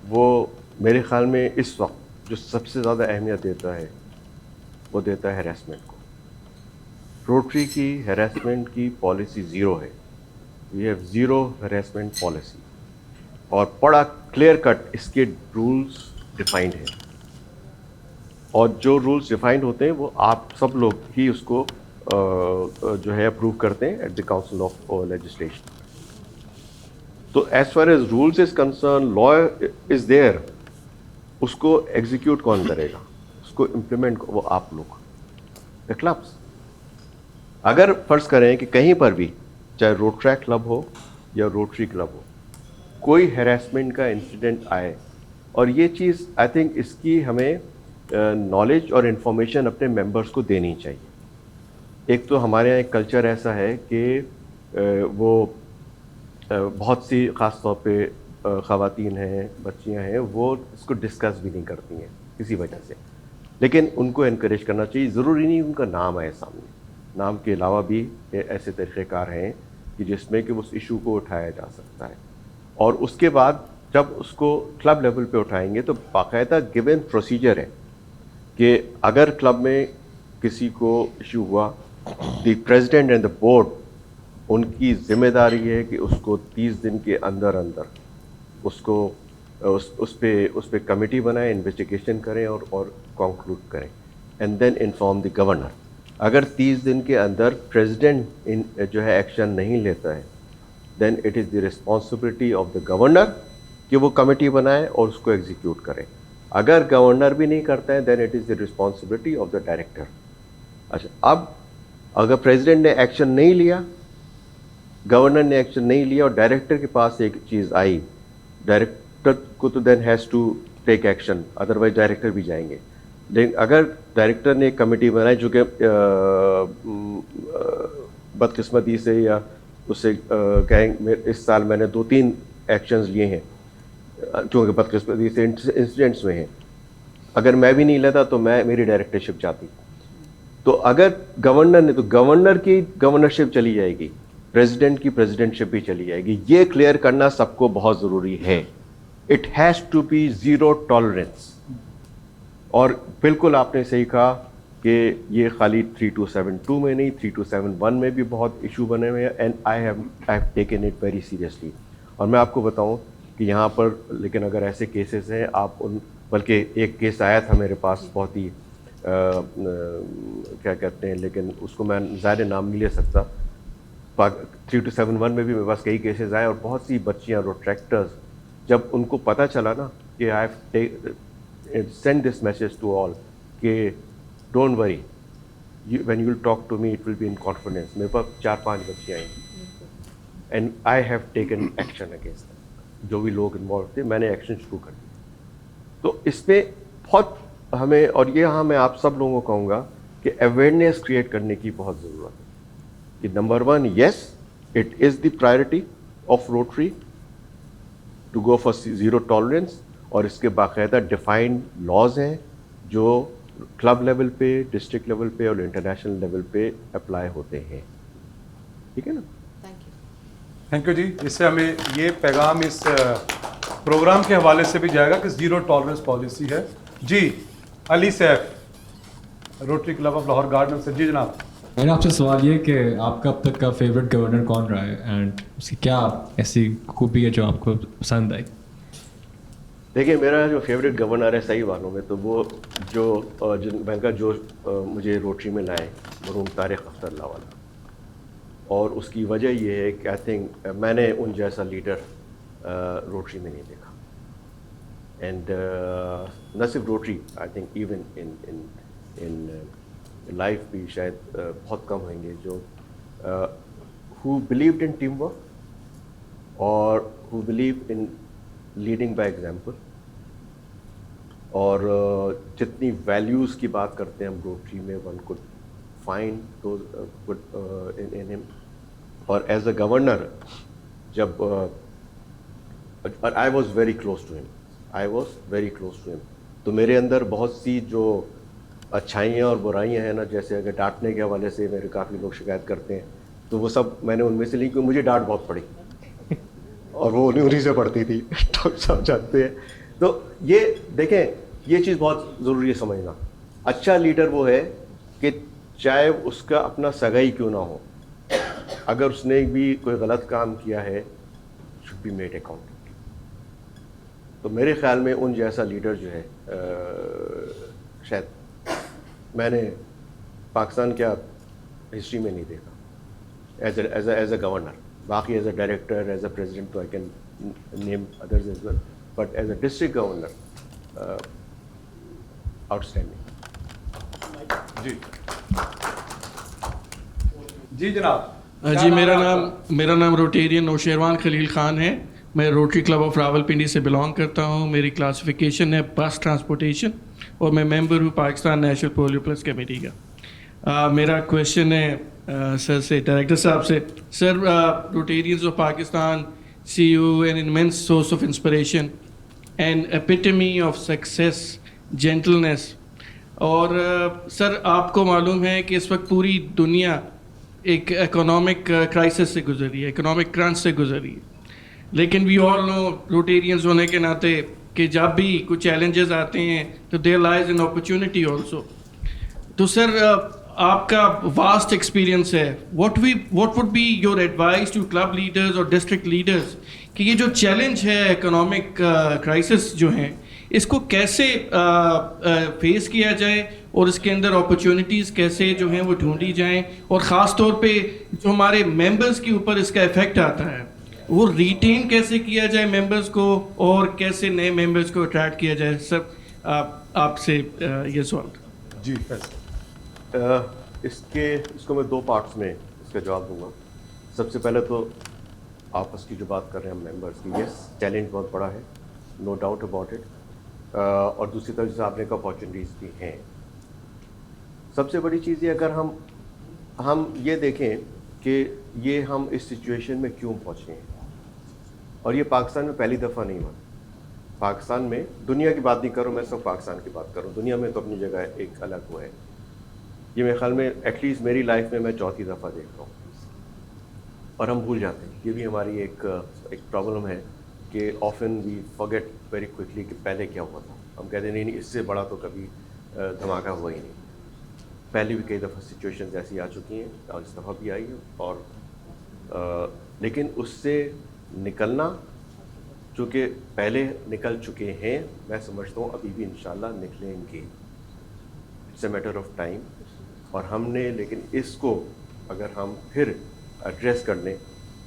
وہ میرے خیال میں اس وقت جو سب سے زیادہ اہمیت دیتا ہے وہ دیتا ہے ہیراسمنٹ کو. روٹری کی ہیراسمنٹ کی پالیسی 0 ہے. وی ہیو 0 ہیراسمنٹ پالیسی, اور بڑا کلیئر کٹ اس کے رولز ڈیفائنڈ ہیں, اور جو رولز ڈیفائنڈ ہوتے ہیں وہ آپ سب لوگ ہی اس کو جو ہے اپروو کرتے ہیں at the council of legislation. تو as far as rules is concern, law is there, اس کو ایگزیکیوٹ کون کرے گا, اس کو امپلیمنٹ وہ آپ لوگ, دا کلبس. اگر فرض کریں کہ کہیں پر بھی چاہے روڈ ٹریک کلب ہو یا روٹری کلب ہو کوئی ہیراسمنٹ کا انسیڈنٹ آئے, اور یہ چیز آئی تھنک اس کی ہمیں نالج اور انفارمیشن اپنے ممبرس کو دینی چاہیے. ایک تو ہمارے یہاں ایک کلچر ایسا ہے کہ وہ بہت سی خاص طور پہ خواتین ہیں, بچیاں ہیں, وہ اس کو ڈسکس بھی نہیں کرتی ہیں کسی وجہ سے, لیکن ان کو انکریج کرنا چاہیے. ضروری نہیں ان کا نام آئے سامنے, نام کے علاوہ بھی ایسے طریقہ کار ہیں کہ جس میں کہ اس ایشو کو اٹھایا جا سکتا ہے. اور اس کے بعد جب اس کو کلب لیول پہ اٹھائیں گے تو باقاعدہ گیون پروسیجر ہے کہ اگر کلب میں کسی کو ایشو ہوا, the president and the board, ان کی ذمہ داری ہے کہ اس کو 30 دن کے اندر اس کو اس پہ کمیٹی بنائیں, انویسٹیگیشن کریں اور کنکلوڈ کریں, and then inform the governor. اگر 30 دن کے اندر پریزیڈنٹ جو ہے ایکشن نہیں لیتا ہے, then it is the responsibility of the governor کہ وہ کمیٹی بنائے اور اس کو ایگزیکیوٹ کرے. अगर गवर्नर भी नहीं करता है then it is the responsibility of the director. अच्छा, अब अगर प्रेसिडेंट ने एक्शन नहीं लिया, गवर्नर ने एक्शन नहीं लिया और डायरेक्टर के पास एक चीज़ आई, डायरेक्टर को तो then has to take action, otherwise director भी जाएंगे. लेकिन अगर डायरेक्टर ने एक कमेटी बनाई जो कि बदकिस्मती से या उससे कहेंगे इस साल मैंने 2-3 एक्शंस लिए हैं क्योंकि बदकिस्मती से इंसिडेंट्स में हैं, अगर मैं भी नहीं लेता तो मेरी डायरेक्टरशिप जाती. तो अगर गवर्नर ने, तो गवर्नर की गवर्नरशिप चली जाएगी, प्रेसिडेंट की प्रेसिडेंटशिप भी चली जाएगी. ये क्लियर करना सबको बहुत ज़रूरी है. It has to be zero tolerance. और बिल्कुल आपने सही कहा कि ये खाली 3272 में नहीं, 3271 में भी बहुत इशू बने हुए हैं. And I have taken it very seriously. और मैं आपको बताऊं कि यहाँ पर, लेकिन अगर ऐसे केसेस हैं आप उन, बल्कि एक केस आया था मेरे पास बहुत ही क्या कहते हैं, लेकिन उसको मैं ज़्यादा नाम नहीं ले सकता. 3271 में भी मेरे पास कई केसेस आए और बहुत सी बच्चियाँ रोट्रैक्टर्स, जब उनको पता चला ना कि I have send this message to all कि don't worry, when you will talk to me it will be in confidence. मेरे पास 4-5 बच्चियाँ आई and I have taken action against them. जो भी लोग इन्वॉल्व थे मैंने एक्शन शुरू कर दिया. तो इसमें बहुत हमें, और ये यहाँ मैं आप सब लोगों को कहूँगा कि अवेयरनेस क्रिएट करने की बहुत ज़रूरत है कि number 1, yes it is the priority of Rotary to go for zero tolerance, और इसके बाकायदा डिफाइंड लॉज हैं जो क्लब लेवल पे, डिस्ट्रिक्ट लेवल पे और इंटरनेशनल लेवल पे अप्लाई होते हैं. ठीक है ना. थैंक यू जी. इससे हमें ये पैगाम इस प्रोग्राम के हवाले से भी जाएगा कि ज़ीरो टॉलरेंस पॉलिसी है. जी Ali Saif, Rotary club of Lahore garden से. जी जनाब. मेरा आपसे सवाल ये कि आपका अब तक का फेवरेट गवर्नर कौन रहा है एंड उसकी क्या ऐसी खूबी है जो आपको पसंद आई? देखिए, मेरा जो फेवरेट गवर्नर है सही मानों में तो वो जो जिनका जो मुझे रोटरी में लाए, मरहूम तारिक अख्तर लावाला. और उसकी वजह ये है कि आई थिंक मैंने उन जैसा लीडर रोटरी में नहीं देखा. एंड न सिर्फ Rotary, I think even in life भी शायद बहुत कम होंगे जो who believed in team work और who believe in leading by example. और जितनी वैल्यूज़ की बात करते हैं हम रोटरी में, one could find those in him. और एज अ गवर्नर जब I was very close to him, I was very close to him, तो मेरे अंदर बहुत सी जो अच्छाइयाँ और बुराइयाँ हैं ना, जैसे अगर डांटने के हवाले से मेरे काफ़ी लोग शिकायत करते हैं तो वो सब मैंने उनमें से ली क्योंकि मुझे डांट बहुत पड़ी और वो उन्हीं से पड़ती थी. तो सब जानते हैं. तो ये देखें, ये चीज़ बहुत ज़रूरी है समझना. अच्छा लीडर वो है कि चाहे उसका अपना सगा ही क्यों ना हो, अगर उसने भी कोई गलत काम किया है शुड बी मेड अकाउंटेबल. तो मेरे ख्याल में उन जैसा लीडर जो है शायद मैंने पाकिस्तान क्या हिस्ट्री में नहीं देखा एज अ गवर्नर. बाकी as a director, as a president तो I can name others as well, but as a district governor outstanding. जी जी जनाब. जी मेरा नाम रोटेरियन नौशेरवान खलील ख़ान है. मैं रोटरी क्लब ऑफ रावलपिंडी से बिलोंग करता हूँ. मेरी क्लासिफिकेशन है बस ट्रांसपोर्टेशन और मैं मेंबर हूँ Pakistan national polio plus committee का. मेरा क्वेश्चन है सर से, डायरेक्टर साहब से. Sir, Rotarians of Pakistan see you an immense source of inspiration and epitome of success, gentleness. और सर आपको मालूम है कि इस वक्त पूरी दुनिया एक इकोनॉमिक क्राइसिस से गुजर रही है, इकोनॉमिक क्रंच से गुजर रही है. लेकिन वी ऑल नो रोटेरियंस होने के नाते कि जब भी कुछ चैलेंजेस आते हैं तो there lies in opportunity also. तो सर आपका वास्ट एक्सपीरियंस है, what would be your advice to club leaders और डिस्ट्रिक्ट लीडर्स कि ये जो चैलेंज है इकोनॉमिक क्राइसिस जो हैं इसको कैसे फेस किया जाए और इसके अंदर अपॉर्चुनिटीज़ कैसे जो हैं वो ढूंढी जाएं, और ख़ास तौर पे जो हमारे मेंबर्स के ऊपर इसका इफ़ेक्ट आता है वो रिटेन कैसे किया जाए मेंबर्स को और कैसे नए मेंबर्स को अट्रैक्ट किया जाए. सर आपसे ये सवाल। जी फैसल। इसको मैं 2 पार्ट्स में इसका जवाब दूंगा। सबसे पहले तो आपस की जो बात कर रहे हैं हम मेंबर्स की, यस चैलेंज बहुत बड़ा है, नो डाउट अबाउट इट। और दूसरी तरफ जैसे आपने कहा अपॉर्चुनिटीज़ भी हैं। सबसे बड़ी चीज़ ये अगर हम ये देखें कि ये हम इस सिचुएशन में क्यों पहुँचे हैं, और ये पाकिस्तान में पहली दफ़ा नहीं हुआ। पाकिस्तान में, दुनिया की बात नहीं करूँ मैं, सब पाकिस्तान की बात करूँ, दुनिया में तो अपनी जगह एक अलग वो है। ये मेरे ख्याल में एटलीस्ट मेरी लाइफ में मैं चौथी दफ़ा देख रहा हूँ, और हम भूल जाते हैं। ये भी हमारी एक प्रॉब्लम है कि often we forget very quickly कि पहले क्या हुआ था। हम कहते नहीं इससे बड़ा तो कभी धमाका हुआ ही नहीं। पहले भी कई दफ़ा सिचुएशंस ऐसी आ चुकी हैं, और इस दफ़ा भी आई है, और लेकिन उससे निकलना, चूँकि पहले निकल चुके हैं, मैं समझता हूँ अभी भी इंशाल्लाह निकलेंगे। It's a matter of time. और हमने लेकिन इसको अगर हम फिर एड्रेस कर लें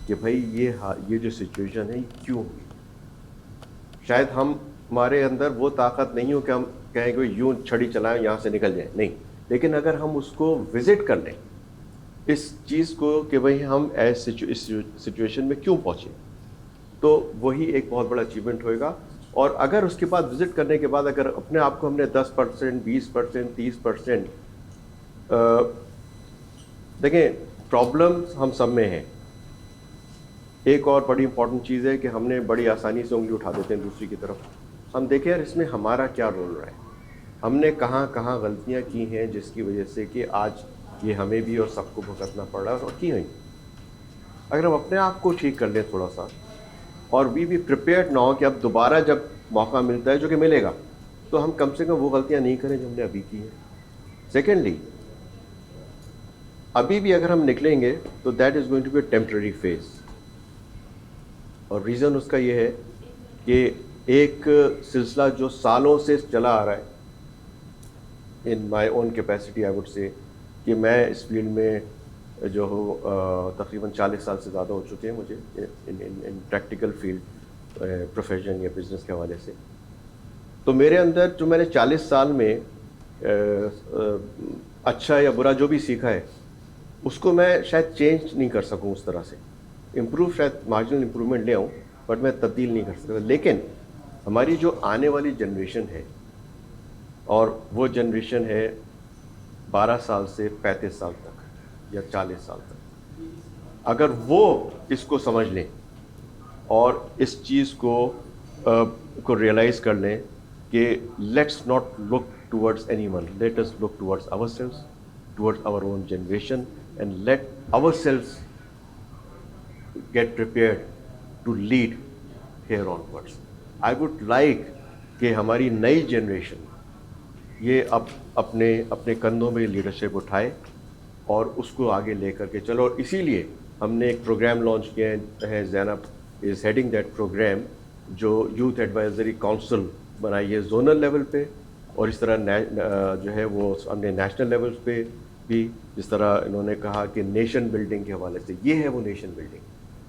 कि भाई ये जो सिचुएशन है ये क्यों हुई, शायद हमारे अंदर वो ताकत नहीं हो कि हम कहें कि यूँ छड़ी चलाएं यहाँ से निकल जाएं, नहीं। लेकिन अगर हम उसको विज़िट कर लें इस चीज़ को कि भाई हम इस सिचुएशन में क्यों पहुँचे, तो वही एक बहुत बड़ा अचीवमेंट होएगा। और अगर उसके बाद विज़िट करने के बाद अगर अपने आप को हमने 10%, 20%, 30%, देखें प्रॉब्लम्स हम सब में हैं। एक और बड़ी इंपॉर्टेंट चीज़ है कि हमने बड़ी आसानी से उंगली उठा देते हैं दूसरी की तरफ। हम देखें यार इसमें हमारा क्या रोल रहा है, हमने कहाँ कहाँ गलतियाँ की हैं जिसकी वजह से कि आज ये हमें भी और सबको भुगतना पड़ रहा है, और की नहीं। अगर हम अपने आप को ठीक कर लें थोड़ा सा, और वी भी प्रिपेयर्ड ना हो कि अब दोबारा जब मौका मिलता है, जो कि मिलेगा, तो हम कम से कम वो गलतियाँ नहीं करें जो हमने अभी की हैं। सेकेंडली, अभी भी अगर हम निकलेंगे तो that is going to be a temporary phase. और रीज़न उसका ये है कि एक सिलसिला जो सालों से चला आ रहा है, in my own capacity I would say, कि मैं इस फील्ड में जो हो तकरीबन 40 साल से ज़्यादा हो चुके हैं मुझे इन प्रैक्टिकल फील्ड, प्रोफेशन या बिज़नेस के हवाले से। तो मेरे अंदर जो मैंने 40 साल में अच्छा या बुरा जो भी सीखा है, उसको मैं शायद चेंज नहीं कर सकूं उस तरह से। इम्प्रूव शायद मार्जिनल इम्प्रूवमेंट ले आऊँ, बट मैं तब्दील नहीं कर सकता। लेकिन हमारी जो आने वाली जनरेशन है, और वो जनरेशन है 12 साल से 35 साल तक या 40 साल तक, अगर वो इसको समझ लें और इस चीज़ को रियलाइज़ कर लें कि let's not look towards anyone, let us look towards ourselves, towards our own generation, and let ourselves get prepared to lead here onwards. I would like कि हमारी नई जनरेशन ये अब अपने कंधों में लीडरशिप उठाए और उसको आगे लेकर के चलो। और इसीलिए हमने एक प्रोग्राम लॉन्च किया है, Zainab is heading that programme, जो यूथ एडवाइजरी काउंसिल बनाई है जोनल लेवल पे, और इस तरह जो है वो हमने नेशनल लेवल पे भी, जिस तरह इन्होंने कहा कि नेशन बिल्डिंग के हवाले से, ये है वो नेशन बिल्डिंग।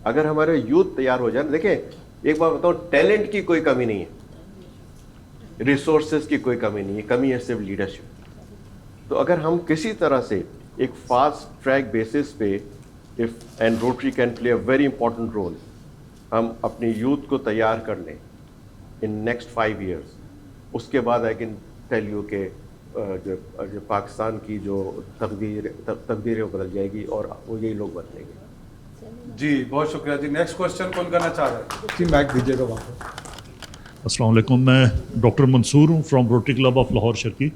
अगर हमारे यूथ तैयार हो जाए, देखें एक बात बताऊँ, टैलेंट की कोई कमी नहीं है, रिसोर्सेज की कोई कमी नहीं है, कमी है सिर्फ लीडरशिप। तो अगर हम किसी तरह से एक फास्ट ट्रैक बेसिस पे, if and Rotary can play a very important role, हम अपनी यूथ को तैयार कर लें इन नेक्स्ट 5 years, उसके बाद आई कैन टेल यू के जो पाकिस्तान की जो तकदीर है वो बदल जाएगी, और वो यही लोग बदलेंगे। जी बहुत शुक्रिया जी। नेक्स्ट क्वेश्चन कौन करना चाह रहा है? जी माइक दीजिएगा वहाँ पर। अस्सलाम वालेकुम, मैं डॉक्टर मंसूर हूँ from rotary club of Lahore Sharki.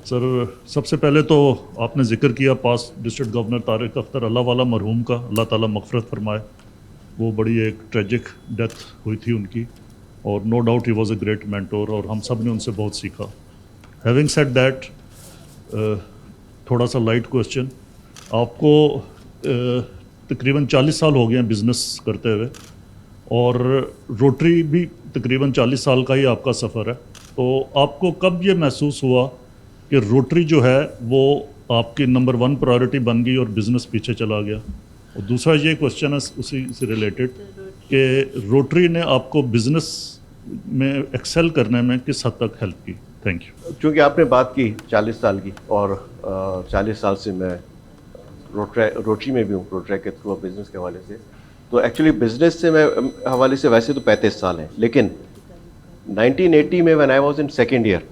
Sir सबसे पहले तो आपने जिक्र किया पास डिस्ट्रिक्ट गवर्नर तारिक अख्तर अल्लाह वाला मरहूम का, अल्लाह ताला मग़फ़िरत फरमाए। वो बड़ी एक ट्रेजिक डेथ हुई थी उनकी, और नो डाउट ही वॉज अ ग्रेट मेंटोर, और हम सब ने उनसे बहुत सीखा। हैविंग सेड दैट, थोड़ा सा लाइट क्वेश्चन, आपको तकरीबन 40 साल हो गए हैं बिज़नेस करते हुए, और रोटरी भी तकरीबन 40 साल का ही आपका सफ़र है। तो आपको कब ये महसूस हुआ कि रोटरी जो है वो आपकी नंबर 1 प्रायोरिटी बन गई और बिज़नेस पीछे चला गया? और दूसरा ये क्वेश्चन है उसी से रिलेटेड कि रोटरी ने आपको बिज़नेस में एक्सेल करने में किस हद तक हेल्प की? Thank you. चूँकि आपने बात की 40 साल की, और 40 साल से मैं रोटरी में भी हूँ, रोटरी के थ्रू बिज़नेस के हवाले से। तो एक्चुअली बिज़नेस से मैं हवाले से वैसे तो 35 साल हैं, लेकिन 1980 में when I was in second year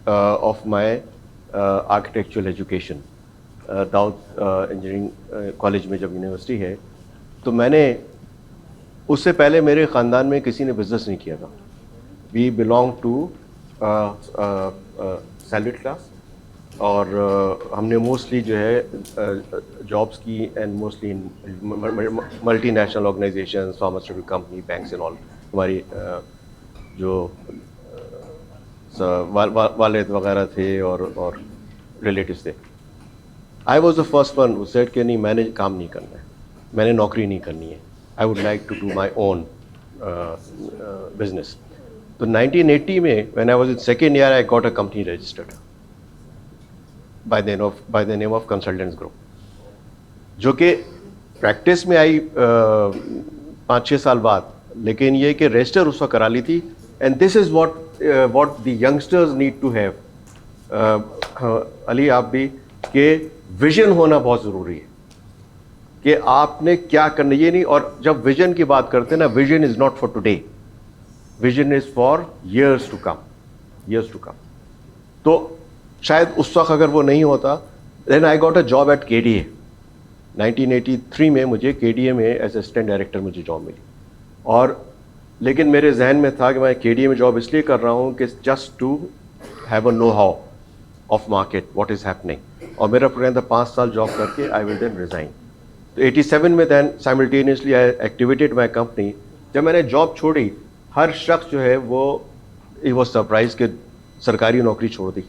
of my architectural education, Dawood engineering college में जब यूनिवर्सिटी है, तो मैंने उससे पहले मेरे ख़ानदान में किसी ने बिज़नेस नहीं किया था। We belong to salaried class, और हमने मोस्टली जो है जॉब्स की, and mostly in multi national organisation, pharmaceutical company, banks and all. हमारी जो वालिद वगैरह थे और रिलेटिव्स थे। I was the first one who said कि नहीं, मैंने काम नहीं करना है, मैंने नौकरी नहीं करनी है, I would like to do my own business. तो 1980 में when I was in second year, I got a company registered by the name of consultants group, जो कि प्रैक्टिस में आई 5-6 साल बाद, लेकिन ये कि रजिस्टर उस वक्त करा ली थी। And this is what the youngsters need to have, Ali आप भी, कि विजन होना बहुत ज़रूरी है कि आपने क्या करना, ये नहीं। और जब विजन की बात करते हैं ना, vision is not for today, vision is for years to come. तो शायद उस वक्त अगर वो नहीं होता, then I got a job at KDA। 1983 में मुझे KDA में एज असिस्टेंट डायरेक्टर मुझे जॉब मिली, और लेकिन मेरे जहन में था कि मैं KDA में जॉब इसलिए कर रहा हूँ कि just to have a know how of market, what is happening. और मेरा प्लान था 5 साल जॉब करके आई विल देन रिज़ाइन। तो 87 में then simultaneously I activated my company. जब मैंने जॉब छोड़ी, हर शख्स जो है वो सरप्राइज के सरकारी नौकरी छोड़ दी,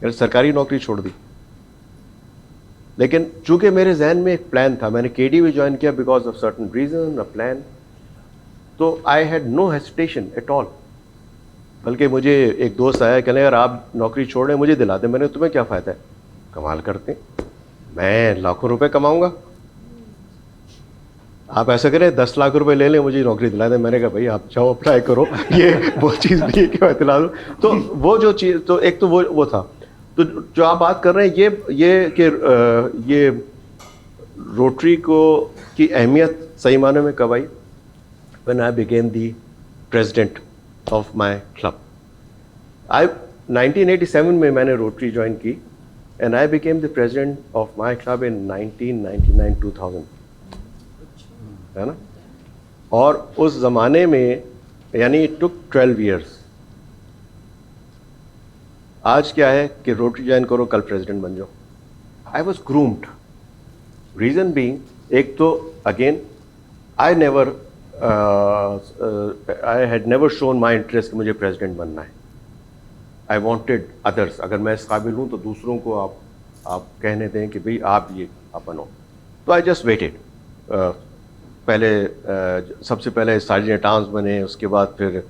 सरकारी नौकरी छोड़ दी। लेकिन चूंकि मेरे जहन में एक प्लान था, मैंने KDA भी ज्वाइन किया because of certain reason, a plan. तो I had no hesitation at all. बल्कि मुझे एक दोस्त आया, कहने यार आप नौकरी छोड़ रहे हैं, मुझे दिला दे। मैंने, तुम्हें क्या फ़ायदा है, कमाल करते, मैं लाखों रुपए कमाऊंगा, आप ऐसा करें 10 लाख रुपए ले लें, मुझे नौकरी दिला दें। मैंने कहा भाई आप जाओ अप्लाई करो, ये वो चीज़ नहीं है कि मैं दिला दूँ। तो वो जो चीज़, तो एक तो वो था। तो जो आप बात कर रहे हैं, ये रोटरी को की अहमियत सही माने में कब आई, when I became the president of my club. 1987 में मैंने रोटरी ज्वाइन की, and I became the president of my club in 1999-2000, है ना। और उस ज़माने में यानी इट टुक 12 ईयर्स। आज क्या है कि रोटरी ज्वाइन करो, कल प्रेसिडेंट बन जाओ। I was groomed, reason being, एक तो again I had never shown my interest कि मुझे प्रेसिडेंट बनना है। आई वॉन्टेड अदर्स, अगर मैं इस काबिल हूँ तो दूसरों को आप कहने दें कि भाई आप ये आप बनो। तो आई जस्ट वेटेड। पहले सबसे पहले सार्जेंट आर्म्स बने, उसके बाद फिर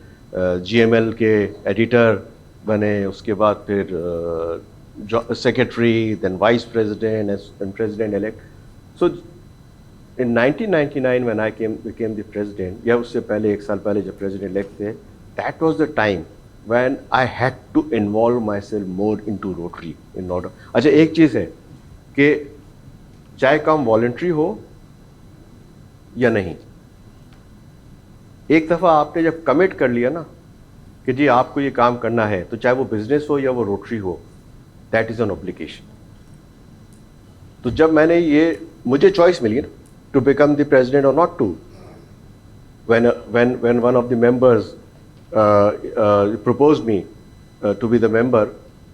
GML के एडिटर बने, उसके बाद फिर secretary, then vice president and president elect. So in 1999 when I became the president, या उससे पहले 1 साल पहले जब प्रेसिडेंट इलेक्ट थे, that was the time when I had to involve myself more into Rotary in order. अच्छा, एक चीज़ है कि चाहे काम वॉलंटरी हो या नहीं, एक दफ़ा आपने जब कमिट कर लिया ना कि जी आपको ये काम करना है, तो चाहे वो बिजनेस हो या वो रोटरी हो, दैट इज़ एन ऑब्लिगेशन। तो जब मैंने मुझे चॉइस मिली ना टू बिकम द प्रेसिडेंट और not to, when one of the members proposed me to be the member,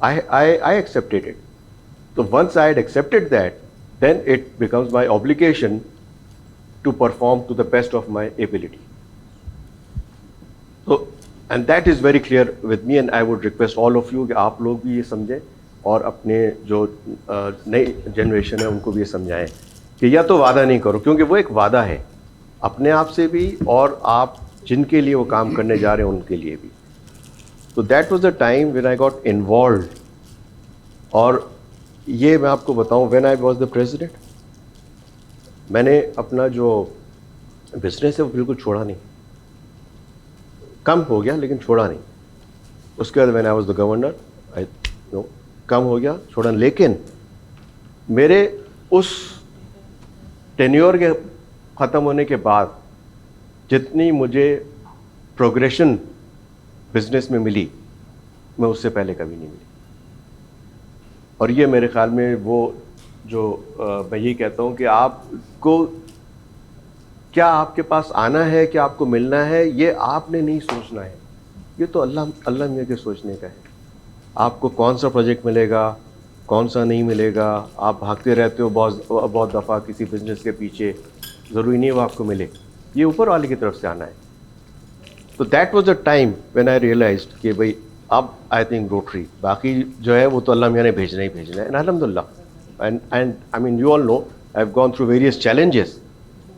I accepted it. So once I had accepted that, then it becomes my obligation to perform to the best of my ability. So, and that is very clear with me, and I would request all of you कि आप लोग भी ये समझें और अपने जो नई जनरेशन है उनको भी ये समझाएं कि या तो वादा नहीं करो, क्योंकि वो एक वादा है अपने आप से भी और आप जिनके लिए वो काम करने जा रहे हैं उनके लिए भी. तो that was the time when I got involve. और ये मैं आपको बताऊं, when I was the president, मैंने अपना जो बिजनेस है वो बिल्कुल छोड़ा नहीं. कम हो गया लेकिन छोड़ा नहीं. उसके बाद when I was the governor I know कम हो गया छोड़ा, लेकिन मेरे उस टेन्योर के ख़त्म होने के बाद जितनी मुझे प्रोग्रेशन बिजनेस में मिली मैं उससे पहले कभी नहीं मिली। और ये मेरे ख्याल में वो जो मैं यही कहता हूँ कि आपको क्या आपके पास आना है, क्या आपको मिलना है, ये आपने नहीं सोचना है, ये तो अल्लाह मियाँ के सोचने का है। आपको कौन सा प्रोजेक्ट मिलेगा, कौन सा नहीं मिलेगा, आप भागते रहते हो बहुत दफ़ा किसी बिजनेस के पीछे, ज़रूरी नहीं वो आपको मिले, ये ऊपर वाले की तरफ से आना है। तो that was the time when I realised कि भाई अब आई थिंक रोटरी, बाकी जो है वो तो अल्लाह मियाँ ने भेजना ही भेजना है। एंड अल्हम्दुलिल्लाह and I mean you all know I have gone through various challenges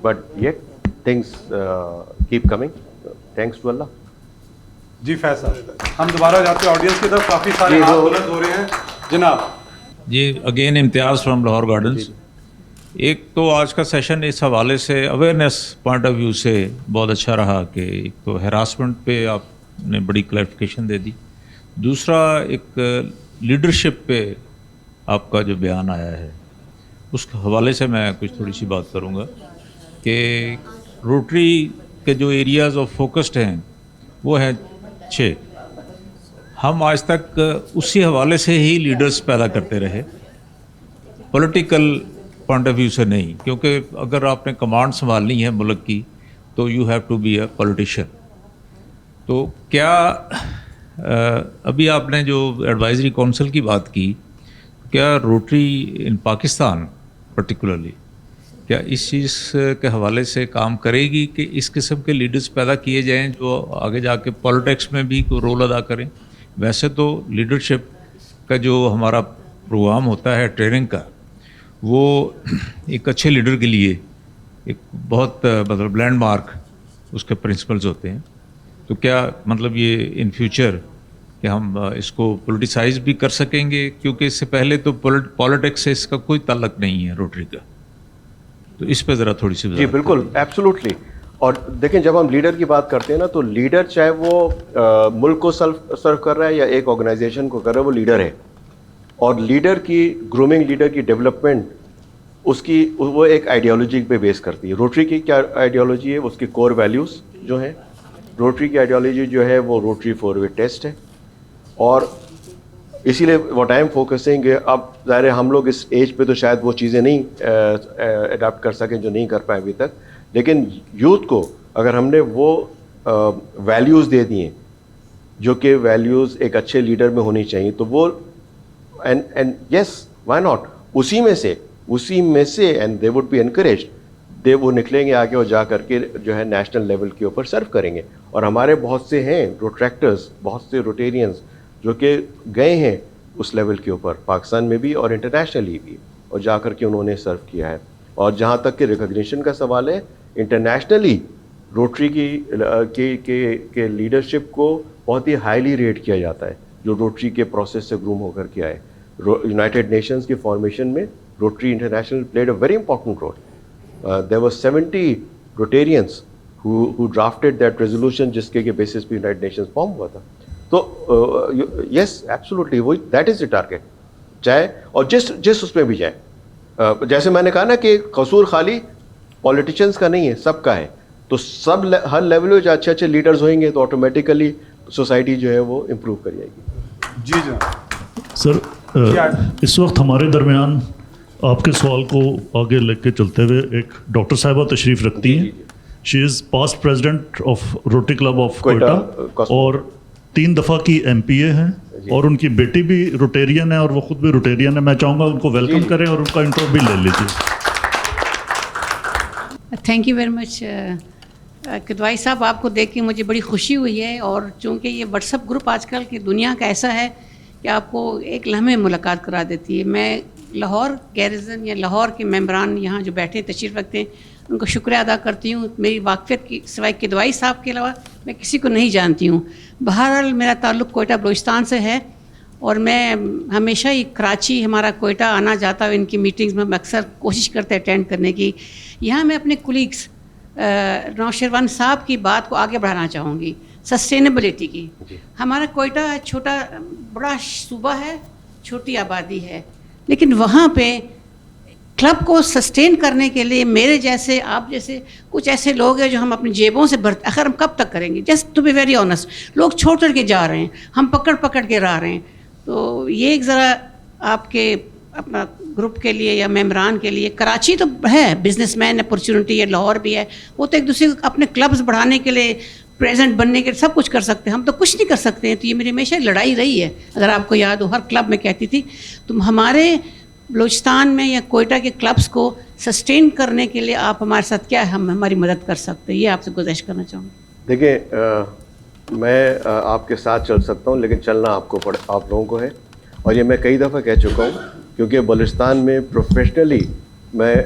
but yet things keep coming, thanks to अल्लाह। जी फैसल, हम दोबारा जाते हैं ऑडियंस की तरफ, काफ़ी सारे हाथ बुलंद हो रहे हैं जनाब। जी again Imtiaz from Lahore gardens. एक तो आज का सेशन इस हवाले से अवेयरनेस पॉइंट ऑफ व्यू से बहुत अच्छा रहा कि एक तो हैरासमेंट पे आपने बड़ी क्लैरिफिकेशन दे दी, दूसरा एक लीडरशिप पे आपका जो बयान आया है उस हवाले से मैं कुछ थोड़ी सी बात करूँगा कि रोटरी के जो एरियाज़ ऑफ फोकस्ड हैं वो हैं 6। हम आज तक उसी हवाले से ही लीडर्स पैदा करते रहे, पॉलिटिकल पॉइंट ऑफ व्यू से नहीं, क्योंकि अगर आपने कमांड संभालनी है मुल्क की तो you have to be a politician. तो क्या अभी आपने जो एडवाइजरी काउंसिल की बात की, क्या रोटरी इन पाकिस्तान पर्टिकुलरली क्या इस चीज़ के हवाले से काम करेगी कि इस किस्म के लीडर्स पैदा किए जाएं जो आगे जाके पॉलिटिक्स में भी कोई रोल अदा करें? वैसे तो लीडरशिप का जो हमारा प्रोग्राम होता है ट्रेनिंग का, वो एक अच्छे लीडर के लिए एक बहुत मतलब लैंडमार्क उसके प्रिंसिपल्स होते हैं। तो क्या मतलब ये इन फ्यूचर कि हम इसको पोलिटिसाइज भी कर सकेंगे, क्योंकि इससे पहले तो पॉलिटिक्स से इसका कोई ताल्लुक नहीं है रोटरी का, तो इस पे ज़रा थोड़ी सी जी बिल्कुल एब्सोल्युटली। और देखें जब हम लीडर की बात करते हैं ना, तो लीडर चाहे वो मुल्क को सर्व कर रहा है या एक ऑर्गेनाइजेशन को कर रहा है, वो लीडर है। और लीडर की ग्रूमिंग, लीडर की डेवलपमेंट उसकी वो एक आइडियोलॉजी पे बेस करती है। रोटरी की क्या आइडियोलॉजी है, उसकी कोर वैल्यूज़ जो हैं, रोटरी की आइडियोलॉजी जो है वो रोटरी फॉर वे टेस्ट है। और इसीलिए व्हाट आई एम फोकसिंग, अब ज़ाहिर है हम लोग इस एज पे तो शायद वो चीज़ें नहीं अडाप्ट कर सकें जो नहीं कर पाए अभी तक, लेकिन यूथ को अगर हमने वो वैल्यूज़ दे दिए जो कि वैल्यूज़ एक अच्छे लीडर में होनी चाहिए, तो वो एंड यस व्हाई नॉट, उसी में से and they would be encouraged, वो निकलेंगे आगे और जा करके जो है नेशनल लेवल के ऊपर सर्व करेंगे। और हमारे बहुत से हैं रोट्रैक्टर्स, बहुत से रोटेरियंस जो कि गए हैं उस लेवल के ऊपर, पाकिस्तान में भी और इंटरनेशनली भी, और जा कर के उन्होंने सर्व किया है। और जहाँ तक कि रिकॉग्निशन का सवाल है, इंटरनेशनली रोटरी के लीडरशिप को बहुत ही हाईली रेट किया जाता है, जो रोटरी के प्रोसेस से ग्रूम होकर के आए। यूनाइटेड नेशंस की फॉर्मेशन में Rotary International played a very important role. There were 70 Rotarians who drafted that resolution जिसके के बेसिस पे यूनाइटेड नेशंस फॉर्म हुआ था। तो यस एब्सोल्युटली वो दैट इज़ द टारगेट, चाहे और जिस उसमें भी जाए। जैसे मैंने कहा ना कि कसूर खाली पॉलिटिशियंस का नहीं है, सबका है। तो हर लेवल में जो अच्छे लीडर्स होंगे तो ऑटोमेटिकली सोसाइटी जो है वो इम्प्रूव कर जाएगी। जी जनाब। सर इस वक्त हमारे दरमियान आपके सवाल को आगे लेके चलते हुए एक डॉक्टर साहिबा तशरीफ़ रखती हैं। She is past president of rotary club of Quetta और 3 दफ़ा की MPA हैं, और उनकी बेटी भी रोटेरियन है और वो खुद भी रोटेरियन है। मैं चाहूँगा उनको वेलकम करें और उनका इंट्रो भी ले लीजिए। Thank you very much Kidwai साहब, आपको देख के मुझे बड़ी खुशी हुई है। और चूँकि ये व्हाट्सएप ग्रुप आजकल की दुनिया का ऐसा है कि आपको एक लम्हे मुलाकात करा देती है। मैं लाहौर गैरिजन या लाहौर के मेंबरान यहाँ जो बैठे तशरीफ़ रखते हैं उनको शुक्रिया अदा करती हूँ। मेरी वाक़फ़ियत की सिवाय किदवाई साहब के अलावा मैं किसी को नहीं जानती हूँ। बहरहाल मेरा ताल्लुक़ कोयटा बलूचिस्तान से है और मैं हमेशा ही कराची हमारा कोयटा आना जाता हूँ। इनकी मीटिंग्स में अक्सर कोशिश करते अटेंड करने की। यहाँ मैं अपने कुलीग्स नौशेरवान साहब की बात को आगे बढ़ाना चाहूँगी। सस्टेनेबिलिटी की। जी। हमारा कोयटा छोटा बड़ा सूबा है, छोटी आबादी है, लेकिन वहाँ पे क्लब को सस्टेन करने के लिए मेरे जैसे, आप जैसे कुछ ऐसे लोग हैं जो हम अपनी जेबों से भरते, आखिर हम कब तक करेंगे? Just to be very honest, लोग छोड़ छोड़ के जा रहे हैं, हम पकड़ पकड़ के रह रहे हैं। तो ये एक ज़रा आपके अपना ग्रुप के लिए या मेम्बरान के लिए, कराची तो है बिजनेसमैन अपॉर्चुनिटी है, लाहौर भी है, वो तो एक दूसरे को अपने क्लब्स बढ़ाने के लिए, प्रेजेंट बनने के लिए सब कुछ कर सकते हैं, हम तो कुछ नहीं कर सकते हैं। तो ये मेरी हमेशा लड़ाई रही है। अगर आपको याद हो, हर क्लब में कहती थी तुम हमारे बलूचिस्तान में या कोयटा के क्लब्स को सस्टेन करने के लिए आप हमारे साथ क्या हम हमारी मदद कर सकते हैं, ये आपसे गुजारिश करना चाहूँगी। देखिए, मैं आपके साथ चल सकता हूँ, लेकिन चलना आप लोगों को है, और ये मैं कई दफ़ा कह चुका हूँ, क्योंकि बलूचिस्तान में प्रोफेशनली मैं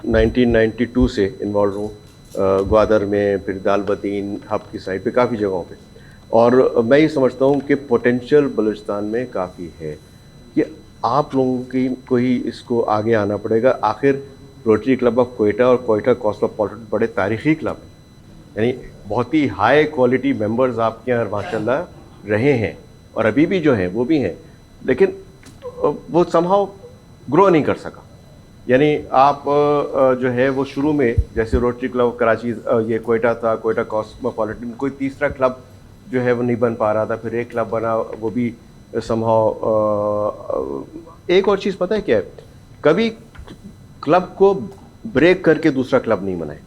1992 से इन्वॉल्व हूँ, ग्वादर में, फिर दालबदीन हब की साइड पे, काफ़ी जगहों पे, और मैं ये समझता हूँ कि पोटेंशियल बलूचिस्तान में काफ़ी है कि आप लोगों को ही इसको आगे आना पड़ेगा। आखिर रोटरी क्लब ऑफ कोयटा और कोयटा कॉस्मोपॉलिटन बड़े तारीख़ी क्लब हैं, यानी बहुत ही हाई क्वालिटी मेंबर्स आपके यहाँ माशाल्लाह रहे हैं, और अभी भी जो हैं वो भी हैं, लेकिन वो समहाउ ग्रो नहीं कर सका। यानी आप जो है वो शुरू में जैसे रोटरी क्लब कराची, ये कोयटा था, कोयटा कॉस्मोपॉलिटन, कोई तीसरा क्लब जो है वो नहीं बन पा रहा था, फिर एक क्लब बना, वो भी समहाउ। एक और चीज़ पता है क्या है, कभी क्लब को ब्रेक करके दूसरा क्लब नहीं बनाए।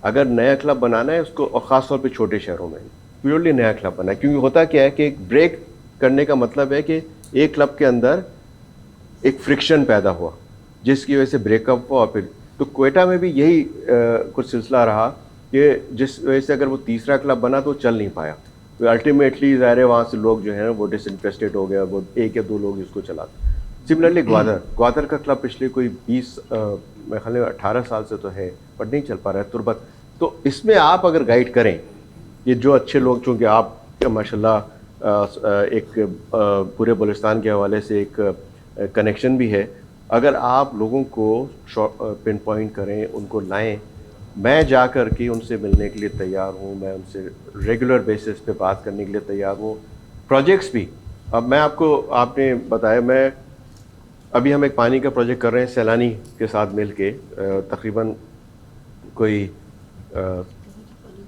अगर नया क्लब बनाना है उसको, और ख़ास तौर पे छोटे शहरों में प्योरली नया क्लब बनाए, क्योंकि होता क्या है कि ब्रेक करने का मतलब है कि एक क्लब के अंदर एक फ्रिक्शन पैदा हुआ जिसकी वजह से ब्रेकअप हुआ। फिर तो कोयटा में भी यही कुछ सिलसिला रहा कि जिस वजह से अगर वो तीसरा क्लब बना तो चल नहीं पाया, तो अल्टीमेटली ज़ाहिर है वहाँ से लोग जो हैं वो डिसइंटरेस्टेड हो गया, वो एक या दो लोग इसको चलाते। सिमिलरली ग्वादर का क्लब पिछले कोई 20 मेरे ख्याल में 18 साल से तो है, पर नहीं चल पा रहा है तुरबत। तो इसमें आप अगर गाइड करें, ये जो अच्छे लोग, चूँकि आप माशाल्लाह एक पूरे बलूचिस्तान के हवाले से एक कनेक्शन भी है, अगर आप लोगों को पिन पॉइंट करें, उनको लाएं, मैं जा कर के उनसे मिलने के लिए तैयार हूँ, मैं उनसे रेगुलर बेसिस पे बात करने के लिए तैयार हूँ। प्रोजेक्ट्स भी, अब मैं आपने बताया, मैं अभी हम एक पानी का प्रोजेक्ट कर रहे हैं सैलानी के साथ मिल के, तकरीबन कोई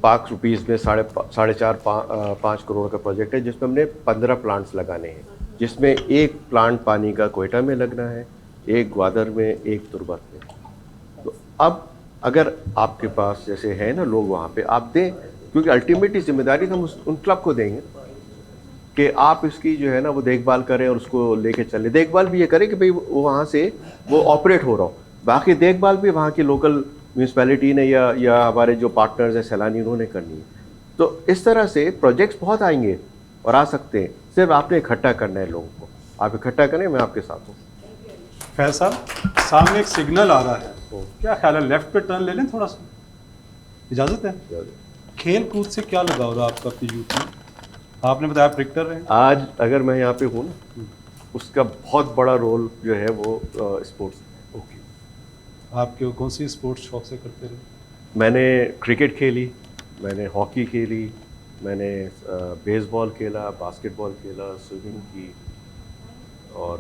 ₹5 में 4.5 करोड़ का प्रोजेक्ट है, जिसमें हमने 15 प्लांट्स लगाने हैं, जिसमें एक प्लांट पानी का कोयटा में लगना है, एक ग्वादर में, एक तुर्बत में। तो अब अगर आपके पास जैसे है ना लोग वहाँ पे, आप दें, क्योंकि अल्टीमेटली जिम्मेदारी तो हम उन क्लब को देंगे कि आप इसकी जो है ना वो देखभाल करें और उसको लेके चलें। देखभाल भी ये करें कि भाई वो वहाँ से वो ऑपरेट हो रहा हो, बाकी देखभाल भी वहाँ की लोकल म्यूनसिपैलिटी ने या हमारे जो पार्टनर्स हैं सैलानी, उन्होंने करनी है। तो इस तरह से प्रोजेक्ट्स बहुत आएंगे और आ सकते हैं, सिर्फ आपने इकट्ठा करना है लोगों को। आप इकट्ठा करें, मैं आपके साथ हूँ। फैज साहब, सामने एक सिग्नल आ रहा है, क्या ख्याल है, लेफ्ट पे टर्न ले लें थोड़ा सा, इजाज़त है? खेल कूद से क्या लगाव रहा आपका अपनी यूथ में? आपने बताया क्रिकेटर रहे। आज अगर मैं यहाँ पे हूँ ना, उसका बहुत बड़ा रोल जो है वो स्पोर्ट्स। ओके, आपके कौन सी स्पोर्ट्स शौक से करते रहे? मैंने क्रिकेट खेली, मैंने हॉकी खेली, मैंने बेसबॉल खेला, बास्केटबॉल खेला, स्विमिंग की, और